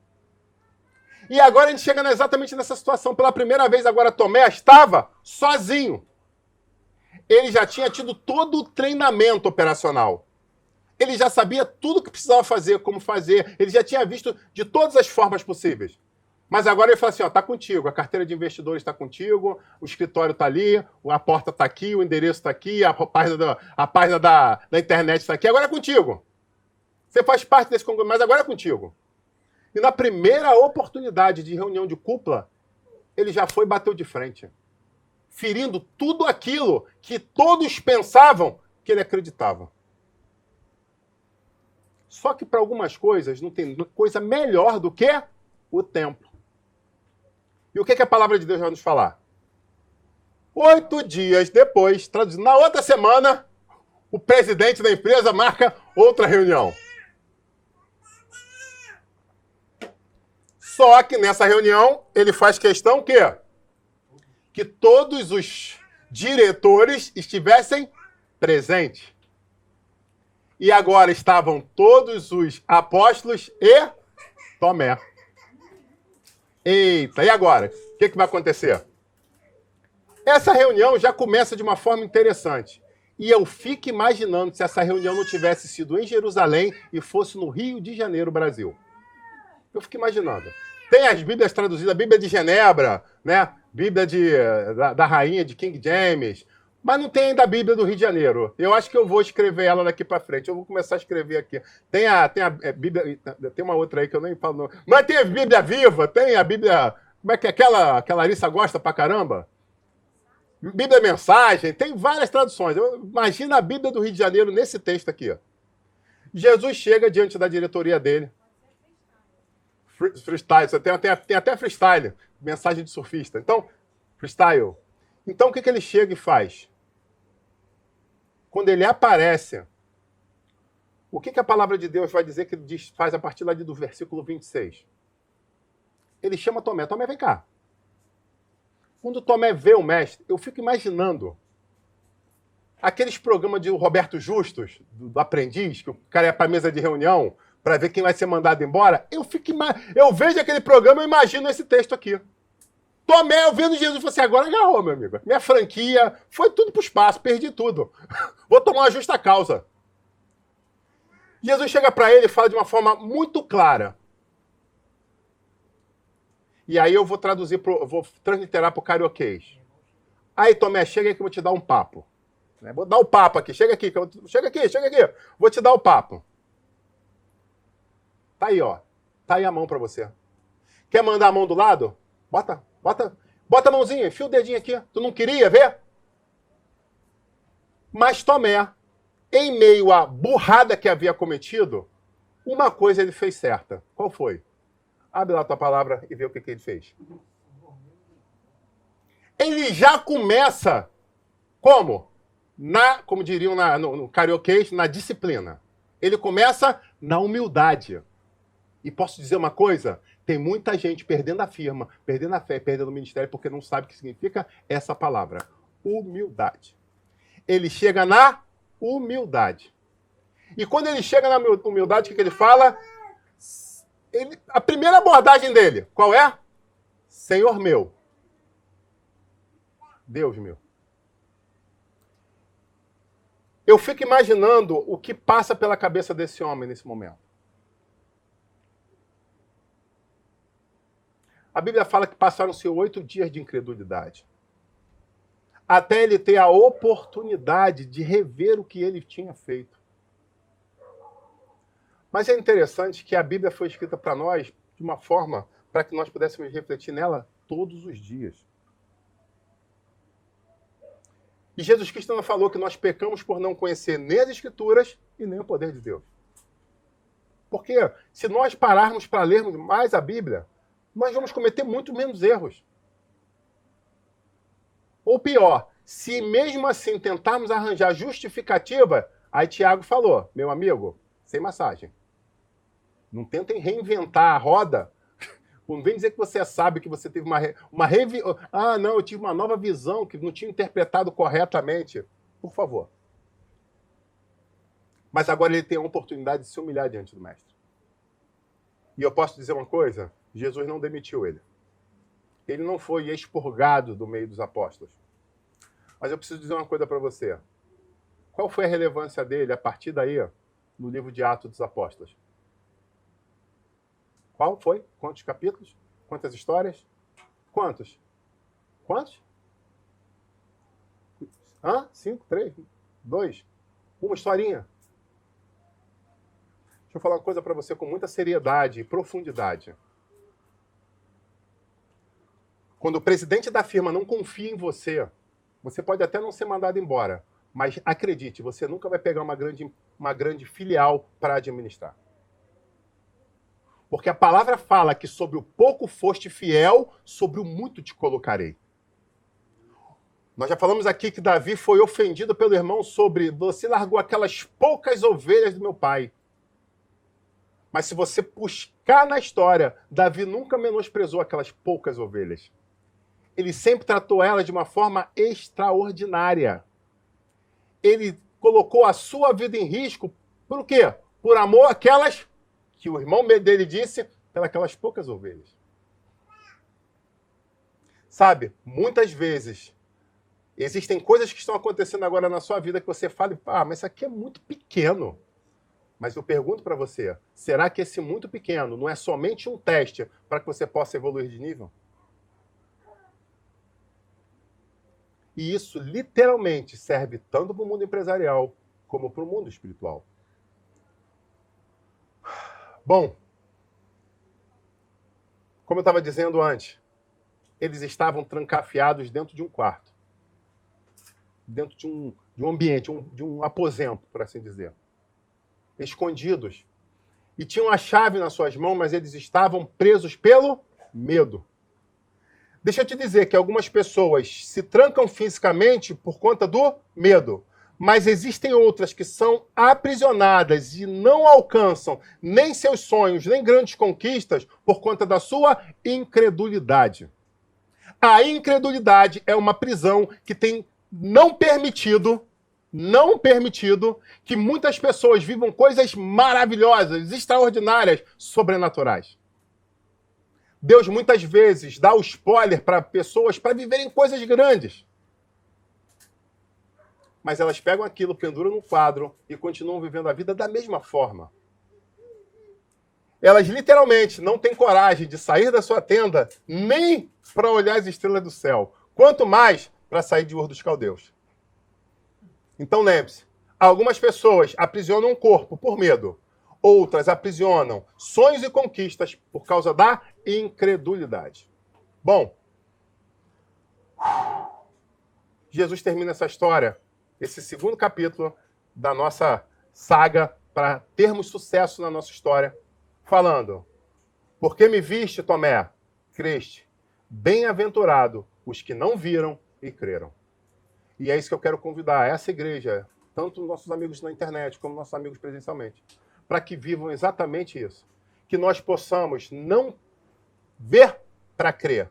E agora a gente chega exatamente nessa situação. Pela primeira vez agora Tomé estava sozinho. Ele já tinha tido todo o treinamento operacional. Ele já sabia tudo o que precisava fazer, como fazer. Ele já tinha visto de todas as formas possíveis. Mas agora ele fala assim, ó, tá contigo, a carteira de investidores está contigo, o escritório está ali, a porta está aqui, o endereço está aqui, a página da internet está aqui, agora é contigo. Você faz parte desse congresso, mas agora é contigo. E na primeira oportunidade de reunião de cúpula, ele já foi e bateu de frente, ferindo tudo aquilo que todos pensavam que ele acreditava. Só que para algumas coisas não tem coisa melhor do que o tempo. E o que a palavra de Deus vai nos falar? 8 dias depois, traduzindo, na outra semana, o presidente da empresa marca outra reunião. Só que nessa reunião, ele faz questão que todos os diretores estivessem presentes. E agora estavam todos os apóstolos e Tomé. Eita, e agora? O que vai acontecer? Essa reunião já começa de uma forma interessante. E eu fico imaginando se essa reunião não tivesse sido em Jerusalém e fosse no Rio de Janeiro, Brasil. Eu fico imaginando. Tem as Bíblias traduzidas, a Bíblia de Genebra, né? Bíblia da rainha de King James, mas não tem ainda a Bíblia do Rio de Janeiro. Eu acho que eu vou escrever ela daqui para frente. Eu vou começar a escrever aqui. Tem a Bíblia, tem uma outra aí que eu nem falo. Não. Mas tem a Bíblia Viva, tem a Bíblia... Como é que é aquela que a Larissa gosta pra caramba? Bíblia Mensagem, tem várias traduções. Imagina a Bíblia do Rio de Janeiro nesse texto aqui. Ó. Jesus chega diante da diretoria dele. Freestyle, tem até freestyle, mensagem de surfista. Então, freestyle. Então, o que ele chega e faz? Quando ele aparece, o que a palavra de Deus vai dizer que ele faz a partir lá do versículo 26? Ele chama Tomé. Tomé, vem cá. Quando Tomé vê o mestre, eu fico imaginando aqueles programas de Roberto Justus, do Aprendiz, que o cara ia para a mesa de reunião para ver quem vai ser mandado embora. Eu vejo aquele programa e imagino esse texto aqui. Tomé, eu vendo Jesus, falei assim, agora agarrou, meu amigo. Minha franquia foi tudo para o espaço, perdi tudo. Vou tomar uma justa causa. Jesus chega para ele e fala de uma forma muito clara. E aí eu vou traduzir, vou transliterar para o carioquês. Aí, Tomé, chega aí que eu vou te dar um papo. Vou dar o papo aqui. Chega aqui. Chega aqui. Vou te dar o papo. Tá aí, ó. Tá aí a mão para você. Quer mandar a mão do lado? Bota a mãozinha, enfia o dedinho aqui. Tu não queria ver? Mas Tomé, em meio à burrada que havia cometido, uma coisa ele fez certa. Qual foi? Abre lá a tua palavra e vê o que ele fez. Ele já começa como? Como diriam no carioquês, na disciplina. Ele começa na humildade. E posso dizer uma coisa? Tem muita gente perdendo a firma, perdendo a fé, perdendo o ministério, porque não sabe o que significa essa palavra. Humildade. Ele chega na humildade. E quando ele chega na humildade, o que ele fala? A primeira abordagem dele, qual é? Senhor meu. Deus meu. Eu fico imaginando o que passa pela cabeça desse homem nesse momento. A Bíblia fala que passaram-se 8 dias de incredulidade. Até ele ter a oportunidade de rever o que ele tinha feito. Mas é interessante que a Bíblia foi escrita para nós de uma forma para que nós pudéssemos refletir nela todos os dias. E Jesus Cristo não falou que nós pecamos por não conhecer nem as Escrituras e nem o poder de Deus. Porque se nós pararmos para lermos mais a Bíblia, nós vamos cometer muito menos erros. Ou pior, se mesmo assim tentarmos arranjar justificativa, aí Tiago falou, meu amigo, sem massagem. Não tentem reinventar a roda Não vem dizer que você é sábio, que você teve Ah, não, eu tive uma nova visão, que não tinha interpretado corretamente. Por favor. Mas agora ele tem a oportunidade de se humilhar diante do mestre. E eu posso dizer uma coisa? Jesus não demitiu ele. Ele não foi expurgado do meio dos apóstolos. Mas eu preciso dizer uma coisa para você. Qual foi a relevância dele a partir daí no livro de Atos dos Apóstolos? Qual foi? Quantos capítulos? Quantas histórias? Quantos? Quantos? 5, 3, 2, uma historinha. Deixa eu falar uma coisa para você com muita seriedade e profundidade. Quando o presidente da firma não confia em você, você pode até não ser mandado embora, mas acredite, você nunca vai pegar uma grande filial para administrar. Porque a palavra fala que sobre o pouco foste fiel, sobre o muito te colocarei. Nós já falamos aqui que Davi foi ofendido pelo irmão sobre você largou aquelas poucas ovelhas do meu pai. Mas se você buscar na história, Davi nunca menosprezou aquelas poucas ovelhas. Ele sempre tratou elas de uma forma extraordinária. Ele colocou a sua vida em risco por quê? Por amor àquelas que o irmão dele disse, pelas poucas ovelhas. Sabe, muitas vezes existem coisas que estão acontecendo agora na sua vida que você fala, mas isso aqui é muito pequeno. Mas eu pergunto para você, será que esse muito pequeno não é somente um teste para que você possa evoluir de nível? E isso literalmente serve tanto para o mundo empresarial como para o mundo espiritual. Bom, como eu estava dizendo antes, eles estavam trancafiados dentro de um quarto. Dentro de um ambiente, de um aposento, por assim dizer. Escondidos. E tinham a chave nas suas mãos, mas eles estavam presos pelo medo. Deixa eu te dizer que algumas pessoas se trancam fisicamente por conta do medo. Mas existem outras que são aprisionadas e não alcançam nem seus sonhos, nem grandes conquistas por conta da sua incredulidade. A incredulidade é uma prisão que tem não permitido que muitas pessoas vivam coisas maravilhosas, extraordinárias, sobrenaturais. Deus muitas vezes dá o spoiler para pessoas para viverem coisas grandes. Mas elas pegam aquilo, penduram no quadro e continuam vivendo a vida da mesma forma. Elas literalmente não têm coragem de sair da sua tenda nem para olhar as estrelas do céu, quanto mais para sair de Ur dos Caldeus. Então lembre-se, algumas pessoas aprisionam o corpo por medo, outras aprisionam sonhos e conquistas por causa da incredulidade. Bom, Jesus termina essa história, esse segundo capítulo da nossa saga para termos sucesso na nossa história, falando: porque me viste, Tomé, creste, bem-aventurado os que não viram e creram. E é isso que eu quero convidar essa igreja, tanto nossos amigos na internet como nossos amigos presencialmente, para que vivam exatamente isso. Que nós possamos não ver para crer,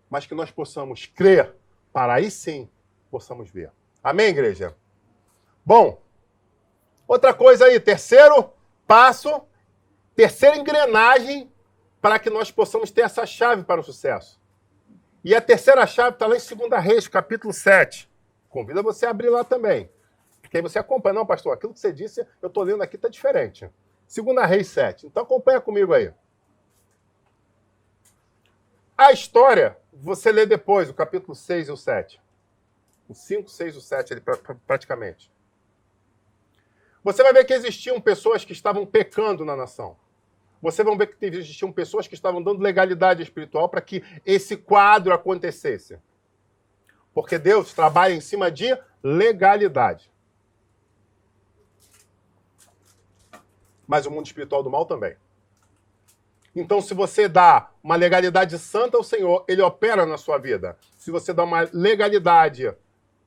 mas que nós possamos crer para aí sim possamos ver. Amém, igreja? Bom, outra coisa aí, terceiro passo, terceira engrenagem para que nós possamos ter essa chave para o sucesso. E a terceira chave está lá em 2 Reis, capítulo 7. Convido você a abrir lá também. Porque aí você acompanha. Não, pastor, aquilo que você disse, eu estou lendo aqui, está diferente. 2 Reis 7. Então acompanha comigo aí. A história, você lê depois, o capítulo 6 e o 7. O 5, 6 e o 7, ali, praticamente. Você vai ver que existiam pessoas que estavam pecando na nação. Você vai ver que existiam pessoas que estavam dando legalidade espiritual para que esse quadro acontecesse. Porque Deus trabalha em cima de legalidade. Mas o mundo espiritual do mal também. Então, se você dá uma legalidade santa ao Senhor, Ele opera na sua vida. Se você dá uma legalidade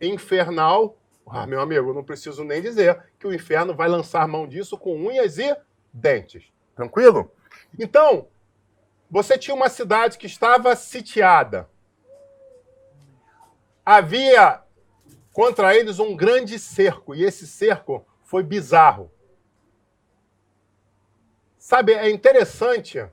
infernal, meu amigo, eu não preciso nem dizer que o inferno vai lançar mão disso com unhas e dentes. Tranquilo? Então, Você tinha uma cidade que estava sitiada. Havia contra eles um grande cerco, e esse cerco foi bizarro. Sabe, é interessante,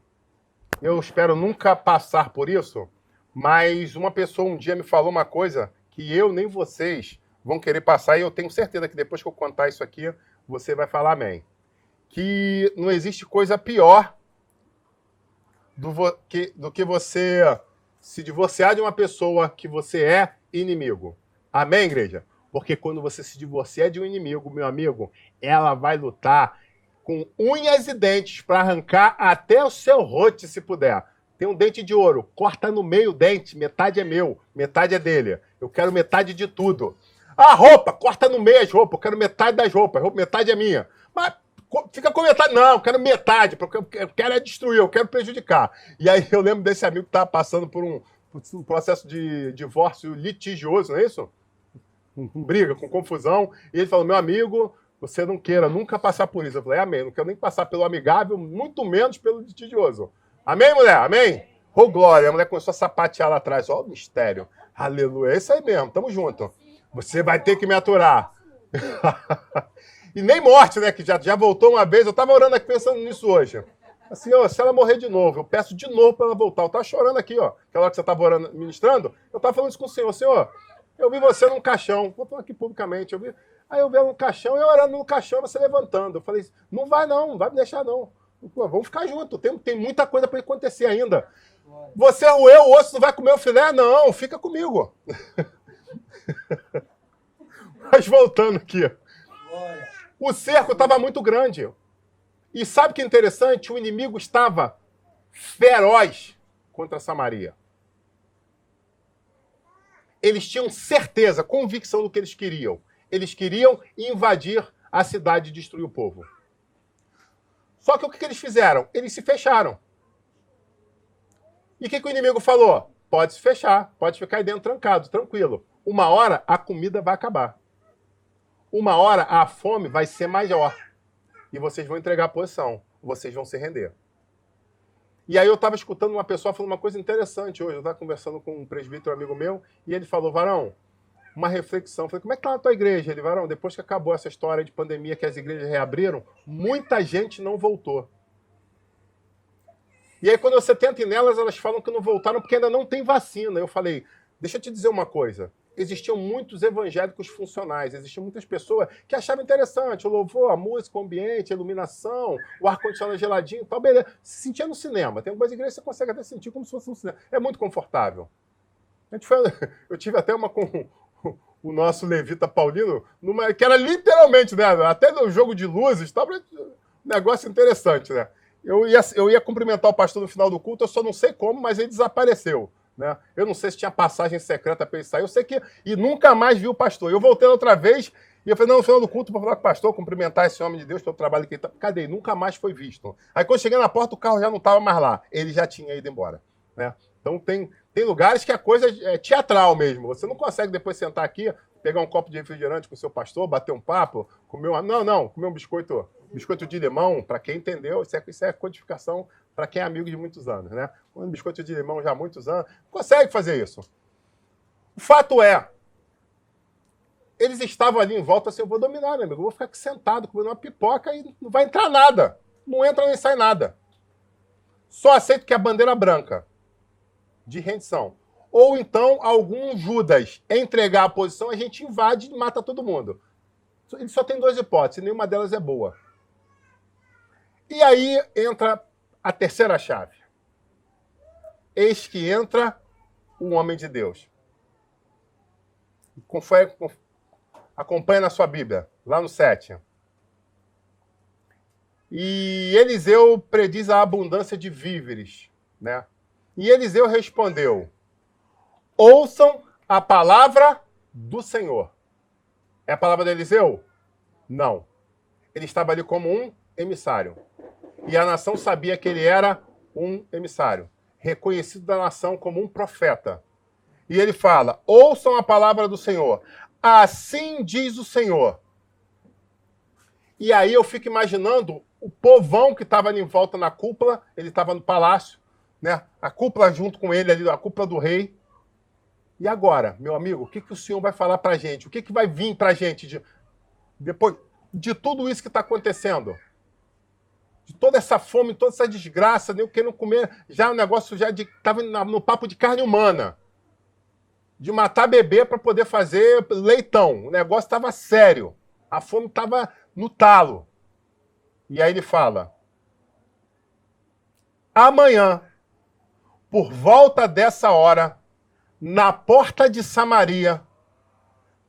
eu espero nunca passar por isso, mas uma pessoa um dia me falou uma coisa que eu nem vocês vão querer passar, e eu tenho certeza que depois que eu contar isso aqui, você vai falar amém. Que não existe coisa pior do que você se divorciar de uma pessoa que você é inimigo. Amém, igreja? Porque quando você se divorciar de um inimigo, meu amigo, ela vai lutar com unhas e dentes para arrancar até o seu rote, se puder. Tem um dente de ouro, corta no meio o dente, metade é meu, metade é dele. Eu quero metade de tudo. A roupa, corta no meio as roupas, eu quero metade das roupas, metade é minha. Mas fica com metade, não, eu quero metade, porque eu quero é destruir, eu quero prejudicar. E aí eu lembro desse amigo que estava passando por um processo de divórcio litigioso, não é isso? Com briga, com confusão, e ele falou, meu amigo, você não queira nunca passar por isso. Eu falei, amém, não quero nem passar pelo amigável, muito menos pelo litigioso. Amém, mulher? Amém? Ô, glória, a mulher começou a sapatear lá atrás, ó o mistério. Aleluia, é isso aí mesmo, tamo junto. Você vai ter que me aturar. E nem morte, né, que já voltou uma vez, eu tava orando aqui pensando nisso hoje. Assim, ó, se ela morrer de novo, eu peço de novo para ela voltar. Eu tava chorando aqui, ó, aquela hora que você tava orando, ministrando, eu tava falando isso com o Senhor. Senhor, eu vi você num caixão, vou falar aqui publicamente, aí eu vi ela no caixão, eu orando no caixão, você levantando. Eu falei, não vai me deixar não. Pô, vamos ficar juntos, tem muita coisa para acontecer ainda. Você, o osso, não vai comer o filé? Não, fica comigo. Mas voltando aqui. O cerco estava muito grande. E sabe o que é interessante? O inimigo estava feroz contra Samaria. Eles tinham certeza, convicção do que eles queriam. Eles queriam invadir a cidade e destruir o povo. Só que o que eles fizeram? Eles se fecharam. E o que o inimigo falou? Pode se fechar, pode ficar aí dentro trancado, tranquilo. Uma hora a comida vai acabar. Uma hora a fome vai ser maior. E vocês vão entregar a posição. Vocês vão se render. E aí eu estava escutando uma pessoa falando uma coisa interessante hoje. Eu estava conversando com um presbítero amigo meu e ele falou, varão, uma reflexão. Eu falei, como é que está a tua igreja? Ele, varão, depois que acabou essa história de pandemia que as igrejas reabriram, muita gente não voltou. E aí quando você tenta ir nelas, elas falam que não voltaram porque ainda não tem vacina. Eu falei, deixa eu te dizer uma coisa. Existiam muitos evangélicos funcionais, existiam muitas pessoas que achavam interessante o louvor, a música, o ambiente, a iluminação, o ar-condicionado geladinho e tal, beleza. Se sentia no cinema. Tem algumas igrejas que você consegue até sentir como se fosse no cinema. É muito confortável. Eu tive até uma com o nosso levita Paulino, que era literalmente, né, até no jogo de luzes, estava um negócio interessante, né? Eu ia cumprimentar o pastor no final do culto, eu só não sei como, mas ele desapareceu. Né? Eu não sei se tinha passagem secreta para ele sair, eu sei que... E nunca mais vi o pastor. Eu voltei outra vez e eu falei, não, no final do culto, para falar com o pastor, cumprimentar esse homem de Deus pelo trabalho que ele está... Cadê? Nunca mais foi visto. Aí quando cheguei na porta, o carro já não estava mais lá. Ele já tinha ido embora. Né? Então tem lugares que a coisa é teatral mesmo. Você não consegue depois sentar aqui, pegar um copo de refrigerante com o seu pastor, bater um papo, comer comer um biscoito de limão, para quem entendeu, isso é codificação para quem é amigo de muitos anos, né? Um biscoito de limão já há muitos anos, consegue fazer isso. O fato é, eles estavam ali em volta assim, eu vou dominar, meu amigo, eu vou ficar aqui sentado, comendo uma pipoca e não vai entrar nada. Não entra nem sai nada. Só aceito que a bandeira branca de rendição. Ou então, algum Judas entregar a posição, a gente invade e mata todo mundo. Ele só tem duas hipóteses, nenhuma delas é boa. E aí entra a terceira chave. Eis que entra o homem de Deus. Acompanha na sua Bíblia, lá no 7. E Eliseu prediz a abundância de víveres, né? E Eliseu respondeu, ouçam a palavra do Senhor. É a palavra de Eliseu? Não. Ele estava ali como um emissário. E a nação sabia que ele era um emissário, reconhecido da nação como um profeta. E ele fala, ouçam a palavra do Senhor. Assim diz o Senhor. E aí eu fico imaginando o povão que estava ali em volta na cúpula, ele estava no palácio, né? A cúpula junto com ele ali, a cúpula do rei. E agora, meu amigo, o que, que o Senhor vai falar para a gente? O que, que vai vir para a gente depois de tudo isso que está acontecendo? De toda essa fome, toda essa desgraça, nem eu querendo comer, já o negócio já estava no papo de carne humana. De matar bebê para poder fazer leitão. O negócio estava sério. A fome estava no talo. E aí ele fala: amanhã, por volta dessa hora, na porta de Samaria,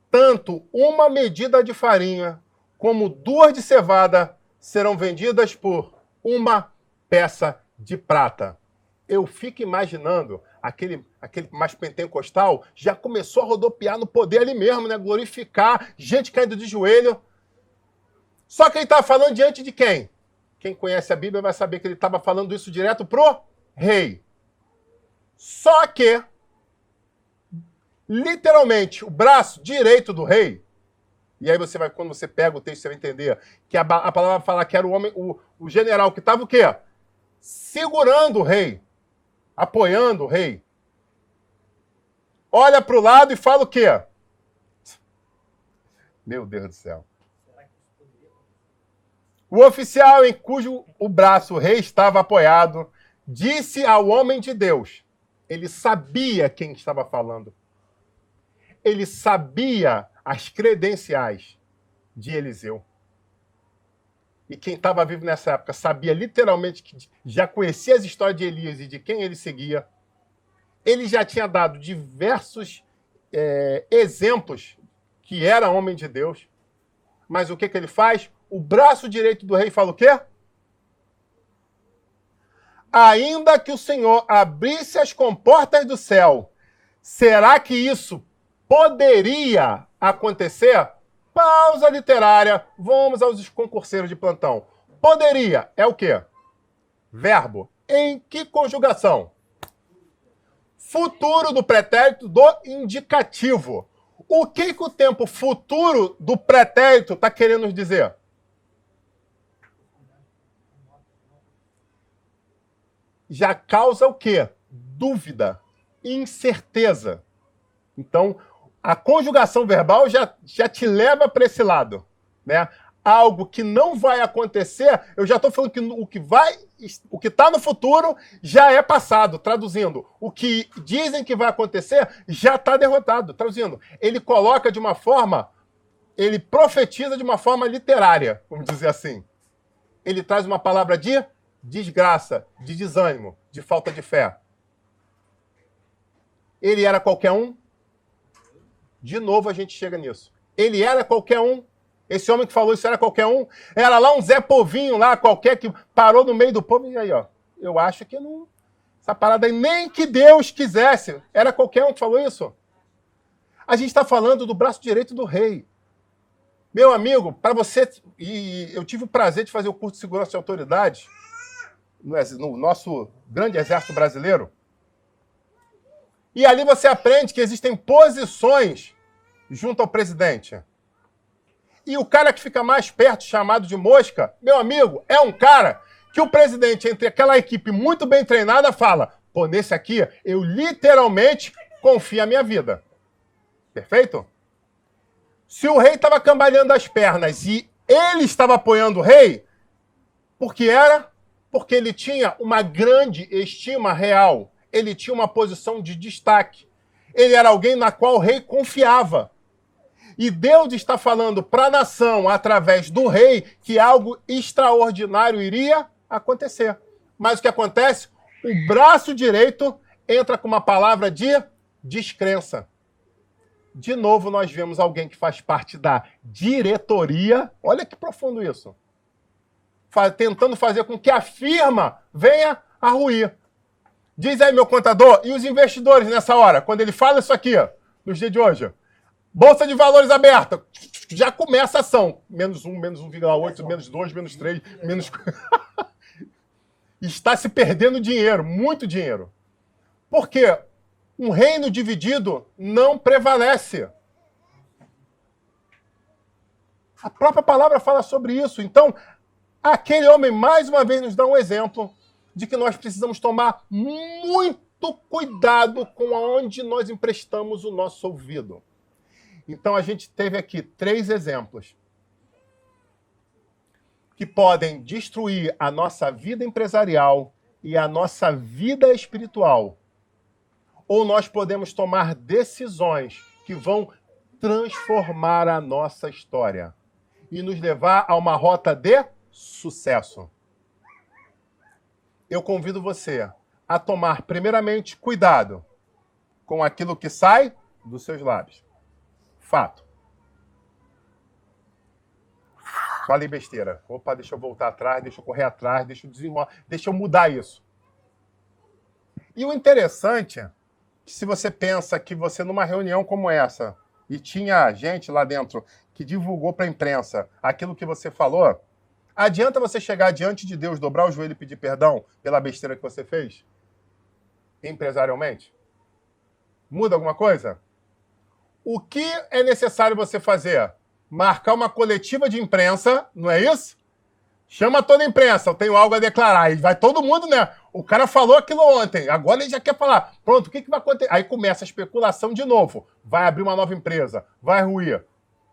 tanto uma medida de farinha como 2 de cevada serão vendidas por uma peça de prata. Eu fico imaginando aquele mais pentecostal já começou a rodopiar no poder ali mesmo, né? Glorificar, gente caindo de joelho. Só que ele estava falando diante de quem? Quem conhece a Bíblia vai saber que ele estava falando isso direto pro rei. Só que, literalmente, o braço direito do rei, e aí você vai, quando você pega o texto, você vai entender que a palavra fala que era o homem, o general que estava o quê? Segurando o rei, apoiando o rei. Olha para o lado e fala o quê? Meu Deus do céu. O oficial em cujo o braço o rei estava apoiado disse ao homem de Deus. Ele sabia quem estava falando. Ele sabia as credenciais de Eliseu. E quem estava vivo nessa época sabia literalmente que já conhecia as histórias de Elias e de quem ele seguia. Ele já tinha dado diversos exemplos que era homem de Deus. Mas o que ele faz? O braço direito do rei fala o quê? Ainda que o Senhor abrisse as comportas do céu, será que isso poderia acontecer? Pausa literária, vamos aos concurseiros de plantão. Poderia é o quê? Verbo. Em que conjugação? Futuro do pretérito do indicativo. O que o tempo futuro do pretérito está querendo nos dizer? Já causa o quê? Dúvida, incerteza. Então, a conjugação verbal já te leva para esse lado, né? Algo que não vai acontecer, eu já estou falando que o que está no futuro já é passado, traduzindo. O que dizem que vai acontecer já está derrotado, traduzindo. Ele coloca de uma forma, ele profetiza de uma forma literária, vamos dizer assim. Ele traz uma palavra de desgraça, de desânimo, de falta de fé. Ele era qualquer um? De novo a gente chega nisso. Ele era qualquer um? Esse homem que falou isso era qualquer um? Era lá um Zé Povinho lá, qualquer, que parou no meio do povo. E aí, ó, eu acho que não... Essa parada aí, nem que Deus quisesse. Era qualquer um que falou isso? A gente está falando do braço direito do rei. Meu amigo, para você... E eu tive o prazer de fazer o curso de segurança e autoridade no nosso grande exército brasileiro. E ali você aprende que existem posições junto ao presidente. E o cara que fica mais perto, chamado de mosca, meu amigo, é um cara que o presidente, entre aquela equipe muito bem treinada, fala: pô, nesse aqui, eu literalmente confio a minha vida. Perfeito? Se o rei estava cambaleando as pernas e ele estava apoiando o rei, porque ele tinha uma grande estima real. Ele tinha uma posição de destaque. Ele era alguém na qual o rei confiava. E Deus está falando para a nação, através do rei, que algo extraordinário iria acontecer. Mas o que acontece? O braço direito entra com uma palavra de descrença. De novo, nós vemos alguém que faz parte da diretoria. Olha que profundo isso. Tentando fazer com que a firma venha a ruir. Diz aí, meu contador, e os investidores nessa hora, quando ele fala isso aqui, nos dias de hoje? Bolsa de valores aberta. Já começa a ação. Menos 1, menos 1,8, menos 2, menos 3, menos... Está se perdendo dinheiro, muito dinheiro. Por quê? Um reino dividido não prevalece. A própria palavra fala sobre isso. Então, aquele homem, mais uma vez, nos dá um exemplo de que nós precisamos tomar muito cuidado com aonde nós emprestamos o nosso ouvido. Então a gente teve aqui 3 exemplos que podem destruir a nossa vida empresarial e a nossa vida espiritual. Ou nós podemos tomar decisões que vão transformar a nossa história e nos levar a uma rota de sucesso. Eu convido você a tomar, primeiramente, cuidado com aquilo que sai dos seus lábios. Fato. Falei besteira. Opa, deixa eu voltar atrás, deixa eu correr atrás, deixa eu desenrolar, deixa eu mudar isso. E o interessante é que se você pensa que você, numa reunião como essa, e tinha gente lá dentro que divulgou para a imprensa aquilo que você falou, adianta você chegar diante de Deus, dobrar o joelho e pedir perdão pela besteira que você fez? Empresarialmente? Muda alguma coisa? O que é necessário você fazer? Marcar uma coletiva de imprensa, não é isso? Chama toda a imprensa, eu tenho algo a declarar. E vai todo mundo, né? O cara falou aquilo ontem, agora ele já quer falar. Pronto, o que vai acontecer? Aí começa a especulação de novo. Vai abrir uma nova empresa, vai ruir.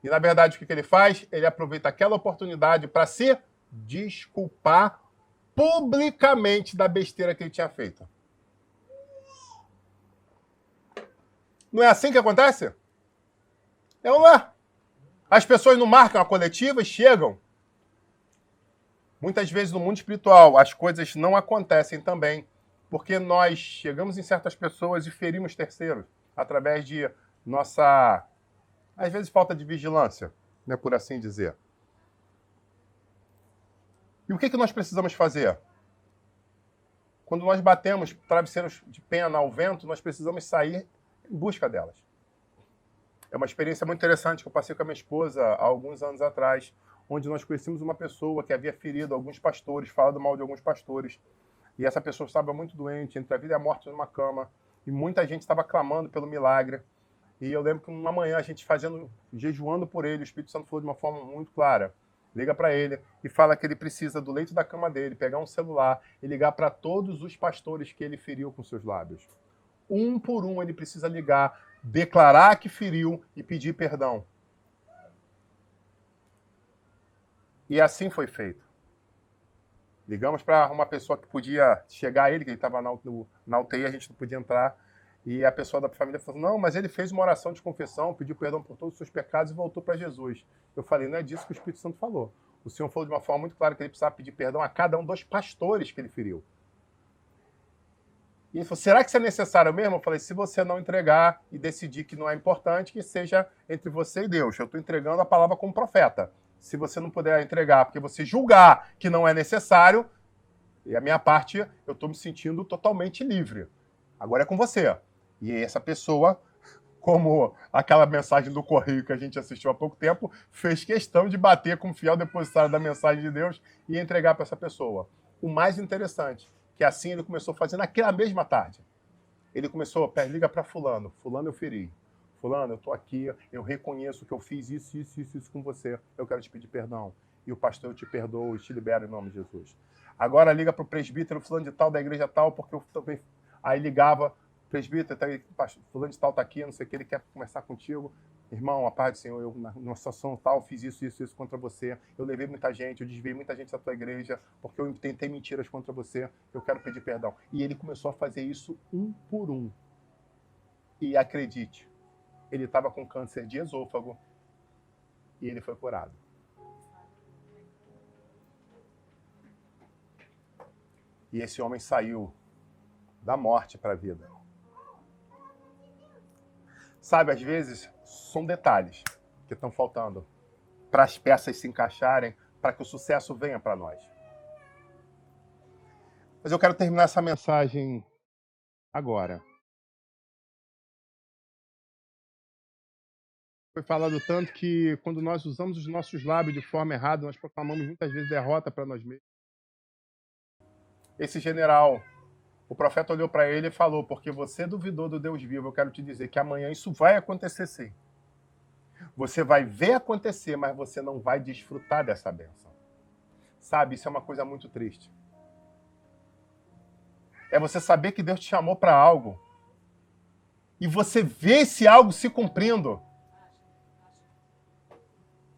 E, na verdade, o que ele faz? Ele aproveita aquela oportunidade para se desculpar publicamente da besteira que ele tinha feito. Não é assim que acontece? É ou não é? As pessoas não marcam a coletiva e chegam. Muitas vezes no mundo espiritual as coisas não acontecem também, porque nós chegamos em certas pessoas e ferimos terceiros através de nossa, às vezes, falta de vigilância, né, por assim dizer. E o que nós precisamos fazer? Quando nós batemos travesseiros de pena ao vento, nós precisamos sair em busca delas. É uma experiência muito interessante que eu passei com a minha esposa há alguns anos atrás, onde nós conhecemos uma pessoa que havia ferido alguns pastores, falado mal de alguns pastores, e essa pessoa estava muito doente, entre a vida e a morte numa cama, e muita gente estava clamando pelo milagre. E eu lembro que uma manhã a gente jejuando por ele, o Espírito Santo falou de uma forma muito clara. Liga para ele e fala que ele precisa do leito da cama dele, pegar um celular e ligar para todos os pastores que ele feriu com seus lábios. Um por um ele precisa ligar, declarar que feriu e pedir perdão. E assim foi feito. Ligamos para uma pessoa que podia chegar a ele, que ele estava na UTI, a gente não podia entrar. E a pessoa da família falou, não, mas ele fez uma oração de confissão, pediu perdão por todos os seus pecados e voltou para Jesus. Eu falei, não é disso que o Espírito Santo falou. O Senhor falou de uma forma muito clara que ele precisava pedir perdão a cada um dos pastores que ele feriu. E ele falou, será que isso é necessário mesmo? Eu falei, se você não entregar e decidir que não é importante, que seja entre você e Deus. Eu estou entregando a palavra como profeta. Se você não puder entregar porque você julgar que não é necessário, e a minha parte, eu estou me sentindo totalmente livre. Agora é com você. E essa pessoa, como aquela mensagem do Correio que a gente assistiu há pouco tempo, fez questão de bater com o fiel depositário da mensagem de Deus e entregar para essa pessoa. O mais interessante, que assim ele começou a fazer naquela mesma tarde. Ele começou, liga para fulano. Fulano eu feri. Fulano, eu estou aqui, eu reconheço que eu fiz isso com você. Eu quero te pedir perdão. E o pastor, eu te perdoo e te libero em nome de Jesus. Agora liga para o presbítero fulano de tal, da igreja tal, porque eu também... Aí ligava, presbítero, fulano de tal está aqui, não sei o que, ele quer conversar contigo. Irmão, a paz do Senhor, eu numa situação tal, fiz isso contra você. Eu levei muita gente, eu desviei muita gente da tua igreja, porque eu tentei mentiras contra você. Eu quero pedir perdão. E ele começou a fazer isso um por um. E acredite, ele estava com câncer de esôfago e ele foi curado. E esse homem saiu da morte para a vida. Sabe, às vezes, são detalhes que estão faltando para as peças se encaixarem, para que o sucesso venha para nós. Mas eu quero terminar essa mensagem agora. Foi falado tanto que quando nós usamos os nossos lábios de forma errada, nós proclamamos muitas vezes derrota para nós mesmos. Esse general, o profeta olhou para ele e falou, porque você duvidou do Deus vivo, eu quero te dizer que amanhã isso vai acontecer sim. Você vai ver acontecer, mas você não vai desfrutar dessa bênção. Sabe, isso é uma coisa muito triste. É você saber que Deus te chamou para algo. E você vê esse algo se cumprindo.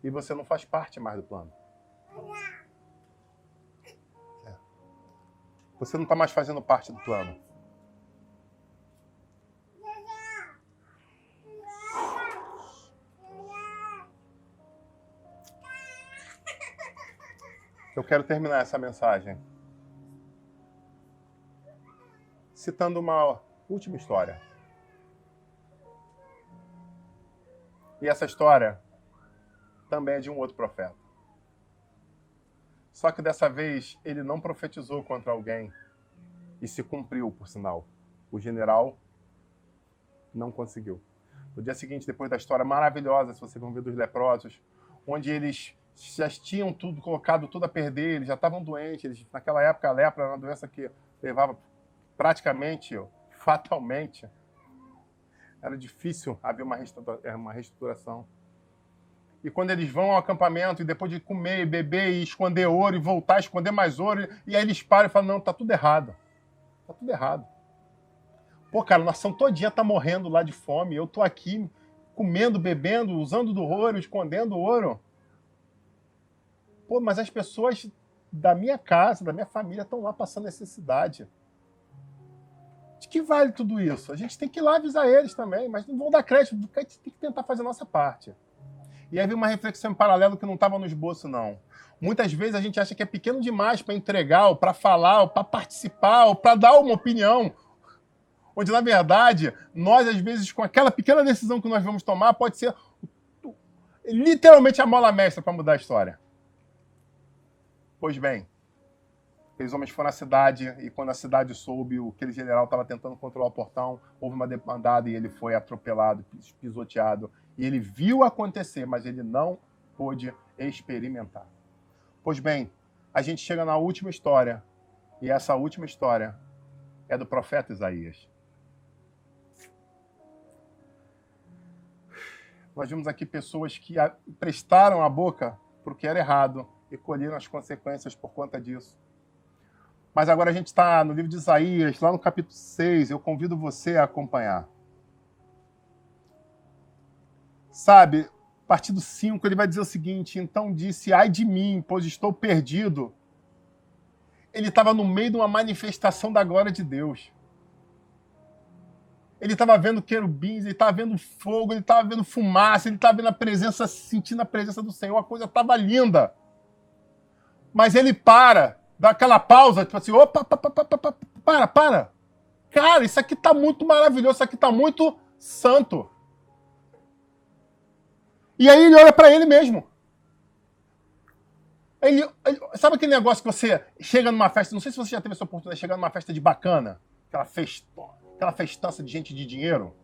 E você não faz parte mais do plano. Você não está mais fazendo parte do plano. Eu quero terminar essa mensagem citando uma última história. E essa história também é de um outro profeta. Só que dessa vez ele não profetizou contra alguém e se cumpriu, por sinal. O general não conseguiu. No dia seguinte, depois da história maravilhosa, se vocês vão ver, dos leprosos, onde eles já tinham tudo, colocado tudo a perder, eles já estavam doentes, naquela época a lepra era uma doença que levava praticamente, fatalmente. Era difícil haver uma reestruturação. E quando eles vão ao acampamento, e depois de comer, beber, e esconder ouro, e voltar a esconder mais ouro, e aí eles param e falam, não, tá tudo errado. Tá tudo errado. Pô, cara, a nação todinha tá morrendo lá de fome, eu tô aqui comendo, bebendo, usando do ouro, escondendo ouro. Pô, mas as pessoas da minha casa, da minha família, estão lá passando necessidade. De que vale tudo isso? A gente tem que ir lá avisar eles também, mas não vão dar crédito, a gente tem que tentar fazer a nossa parte. E aí vem uma reflexão em paralelo que não estava no esboço, não. Muitas vezes a gente acha que é pequeno demais para entregar, ou para falar, ou para participar, ou para dar uma opinião. Onde, na verdade, nós, às vezes, com aquela pequena decisão que nós vamos tomar, pode ser literalmente a mola mestra para mudar a história. Pois bem, aqueles homens foram à cidade, e quando a cidade soube, aquele general estava tentando controlar o portão, houve uma debandada e ele foi atropelado, pisoteado. E ele viu acontecer, mas ele não pôde experimentar. Pois bem, a gente chega na última história, e essa última história é do profeta Isaías. Nós vimos aqui pessoas que prestaram a boca para o que era errado e colheram as consequências por conta disso. Mas agora a gente está no livro de Isaías, lá no capítulo 6, eu convido você a acompanhar. Sabe, a partir do 5, ele vai dizer o seguinte, então disse, ai de mim, pois estou perdido. Ele estava no meio de uma manifestação da glória de Deus. Ele estava vendo querubins, ele estava vendo fogo, ele estava vendo fumaça, ele estava vendo a presença, sentindo a presença do Senhor, a coisa estava linda. Mas ele dá aquela pausa, tipo assim, opa, para. Cara, isso aqui está muito maravilhoso, isso aqui está muito santo. E aí ele olha para ele mesmo. Sabe aquele negócio que você chega numa festa, não sei se você já teve essa oportunidade de chegar numa festa de bacana, aquela festança de gente de dinheiro.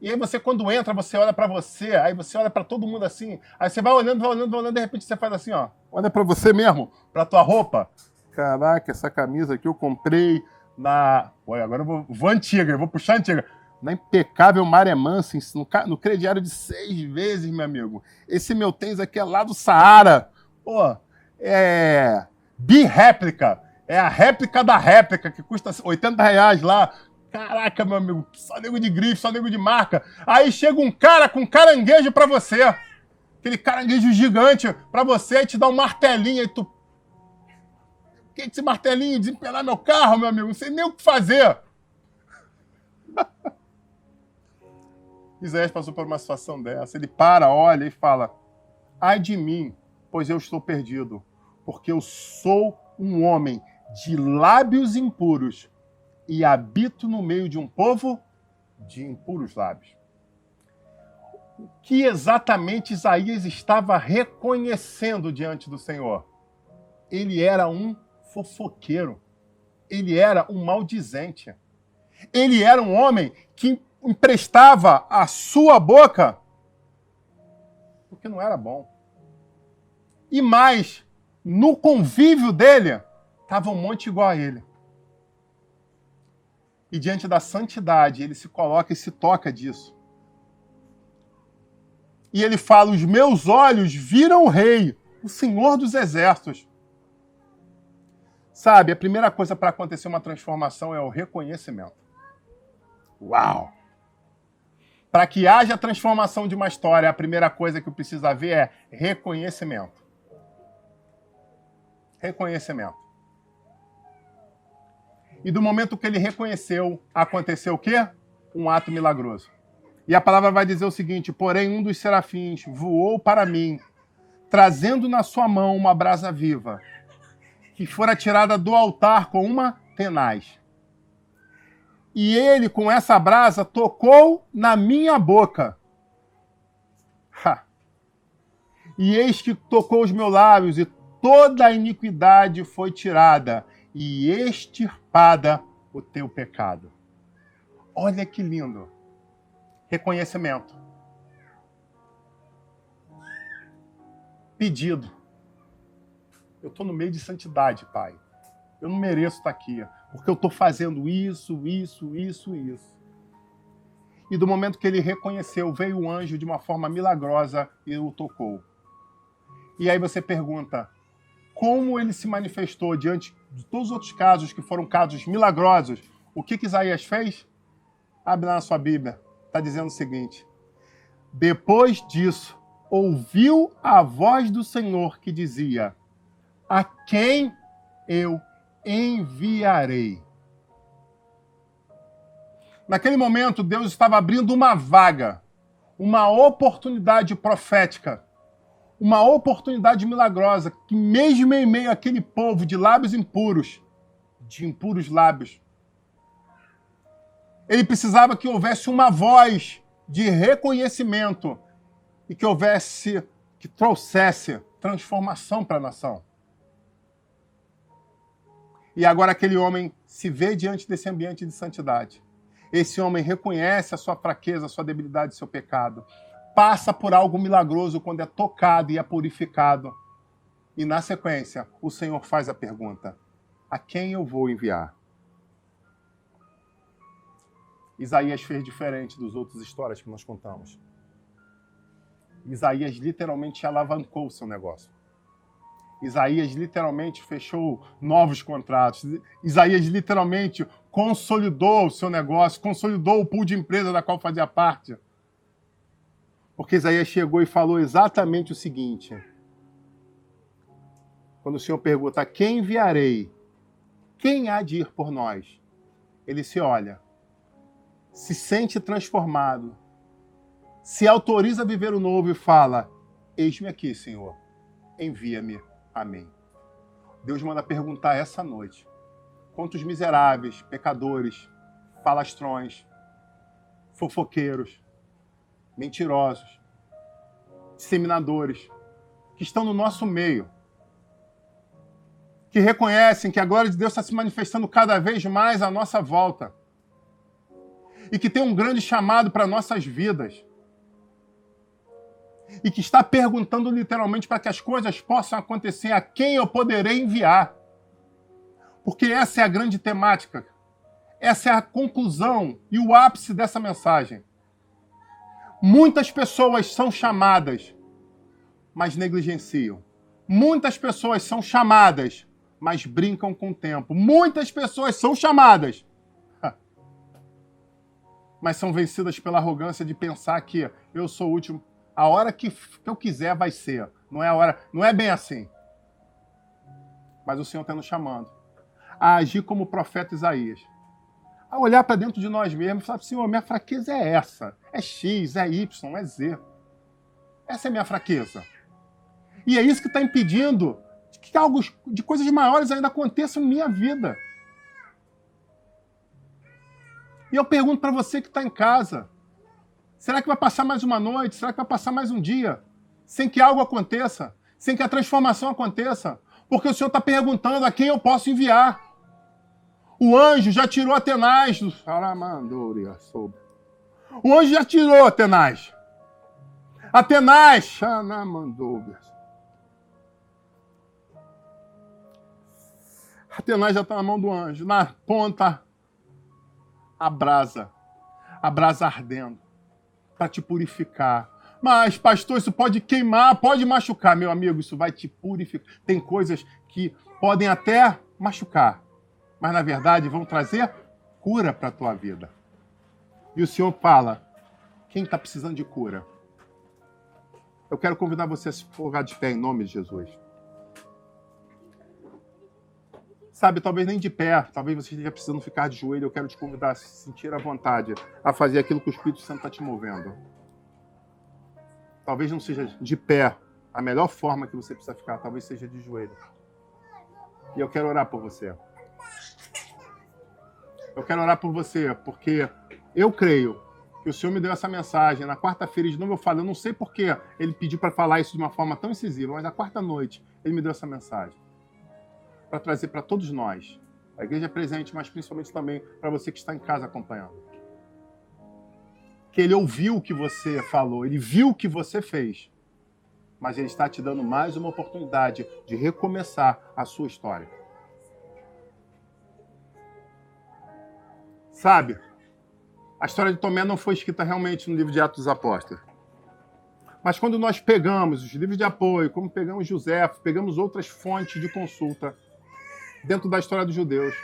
E aí você, quando entra, você olha para você, aí você olha para todo mundo assim, aí você vai olhando, de repente você faz assim, ó. Olha para você mesmo, para tua roupa. Caraca, essa camisa aqui eu comprei Olha, agora eu vou antiga, eu vou puxar a antiga. Na impecável Maré Mansa, no crediário de 6 vezes, meu amigo. Esse meu tênis aqui é lá do Saara. Pô, é bi-réplica. É a réplica da réplica, que custa R$80 lá. Caraca, meu amigo, só nego de grife, só nego de marca. Aí chega um cara com caranguejo pra você. Aquele caranguejo gigante pra você, aí te dá um martelinho, aí tu... O que é esse martelinho? Desempenar meu carro, meu amigo, não sei nem o que fazer. Isaías passou por uma situação dessa. Ele olha e fala, ai de mim, pois eu estou perdido, porque eu sou um homem de lábios impuros e habito no meio de um povo de impuros lábios. O que exatamente Isaías estava reconhecendo diante do Senhor? Ele era um fofoqueiro. Ele era um maldizente. Ele era um homem que emprestava a sua boca porque não era bom. E mais, no convívio dele, estava um monte igual a ele. E diante da santidade, ele se coloca e se toca disso. E ele fala, os meus olhos viram o rei, o Senhor dos exércitos. Sabe, a primeira coisa para acontecer uma transformação é o reconhecimento. Uau! Para que haja transformação de uma história, a primeira coisa que precisa haver é reconhecimento. Reconhecimento. E do momento que ele reconheceu, aconteceu o quê? Um ato milagroso. E a palavra vai dizer o seguinte: porém, um dos serafins voou para mim, trazendo na sua mão uma brasa viva, que fora tirada do altar com uma tenaz. E ele, com essa brasa, tocou na minha boca. Ha. E eis que tocou os meus lábios, e toda a iniquidade foi tirada, e extirpada o teu pecado. Olha que lindo. Reconhecimento. Pedido. Eu estou no meio de santidade, Pai. Eu não mereço estar aqui, porque eu estou fazendo isso. E do momento que ele reconheceu, veio o anjo de uma forma milagrosa e o tocou. E aí você pergunta, como ele se manifestou diante de todos os outros casos, que foram casos milagrosos? O que Isaías fez? Abre lá na sua Bíblia. Está dizendo o seguinte: depois disso, ouviu a voz do Senhor que dizia: a quem eu enviarei? Naquele momento, Deus estava abrindo uma vaga, uma oportunidade profética, uma oportunidade milagrosa, que mesmo em meio àquele povo de lábios impuros, de impuros lábios, ele precisava que houvesse uma voz de reconhecimento e que trouxesse transformação para a nação. E agora aquele homem se vê diante desse ambiente de santidade. Esse homem reconhece a sua fraqueza, a sua debilidade, o seu pecado. Passa por algo milagroso quando é tocado e é purificado. E na sequência, o Senhor faz a pergunta: a quem eu vou enviar? Isaías fez diferente dos outras histórias que nós contamos. Isaías literalmente alavancou o seu negócio. Isaías literalmente fechou novos contratos. Isaías literalmente consolidou o seu negócio, consolidou o pool de empresa da qual fazia parte. Porque Isaías chegou e falou exatamente o seguinte: quando o Senhor pergunta, a quem enviarei? Quem há de ir por nós? Ele se olha, se sente transformado, se autoriza a viver o novo e fala: eis-me aqui, Senhor, envia-me a mim. Deus manda perguntar essa noite: quantos miseráveis, pecadores, falastrões, fofoqueiros, mentirosos, disseminadores, que estão no nosso meio, que reconhecem que a glória de Deus está se manifestando cada vez mais à nossa volta e que tem um grande chamado para nossas vidas e que está perguntando literalmente para que as coisas possam acontecer, a quem eu poderei enviar. Porque essa é a grande temática, essa é a conclusão e o ápice dessa mensagem. Muitas pessoas são chamadas, mas negligenciam. Muitas pessoas são chamadas, mas brincam com o tempo. Muitas pessoas são chamadas, mas são vencidas pela arrogância de pensar que eu sou o último. A hora que eu quiser vai ser. Não é a hora, não é bem assim. Mas o Senhor está nos chamando a agir como o profeta Isaías. A olhar para dentro de nós mesmos e falar: Senhor, minha fraqueza é essa. É X, é Y, é Z. Essa é a minha fraqueza. E é isso que está impedindo que algo de coisas maiores ainda aconteçam em minha vida. E eu pergunto para você que está em casa: será que vai passar mais uma noite? Será que vai passar mais um dia sem que algo aconteça? Sem que a transformação aconteça? Porque o Senhor está perguntando a quem eu posso enviar. O anjo já tirou Atenaz do... O anjo já tirou Atenaz. Atenaz já está na mão do anjo. Na ponta, a brasa ardendo, para te purificar. Mas, pastor, isso pode queimar, pode machucar. Meu amigo, isso vai te purificar. Tem coisas que podem até machucar, mas na verdade vão trazer cura para a tua vida. E o Senhor fala, quem está precisando de cura? Eu quero convidar você a se colocar de pé em nome de Jesus. Sabe, talvez nem de pé, talvez você esteja precisando ficar de joelho. Eu quero te convidar a se sentir à vontade, a fazer aquilo que o Espírito Santo está te movendo. Talvez não seja de pé a melhor forma que você precisa ficar, talvez seja de joelho. E eu quero orar por você. Eu quero orar por você, porque eu creio que o Senhor me deu essa mensagem. Na quarta-feira, de novo eu falo, eu não sei por que ele pediu para falar isso de uma forma tão incisiva, mas na quarta noite ele me deu essa mensagem para trazer para todos nós, a igreja presente, mas principalmente também para você que está em casa acompanhando. Que ele ouviu o que você falou, ele viu o que você fez, mas ele está te dando mais uma oportunidade de recomeçar a sua história. Sabe, a história de Tomé não foi escrita realmente no livro de Atos dos Apóstolos. Mas quando nós pegamos os livros de apoio, como pegamos José, pegamos outras fontes de consulta dentro da história dos judeus,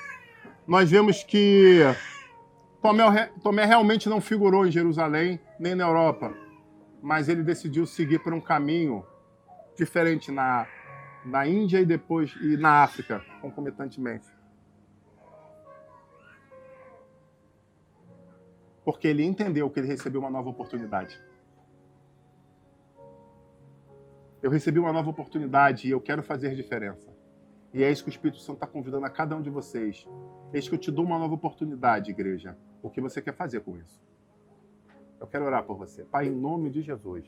nós vemos que Tomé realmente não figurou em Jerusalém nem na Europa, mas ele decidiu seguir por um caminho diferente na Índia e depois na África, concomitantemente. Porque ele entendeu que ele recebeu uma nova oportunidade. Eu recebi uma nova oportunidade e eu quero fazer diferença. E é isso que o Espírito Santo está convidando a cada um de vocês. Eis que eu te dou uma nova oportunidade, igreja. O que você quer fazer com isso? Eu quero orar por você. Pai, em nome de Jesus.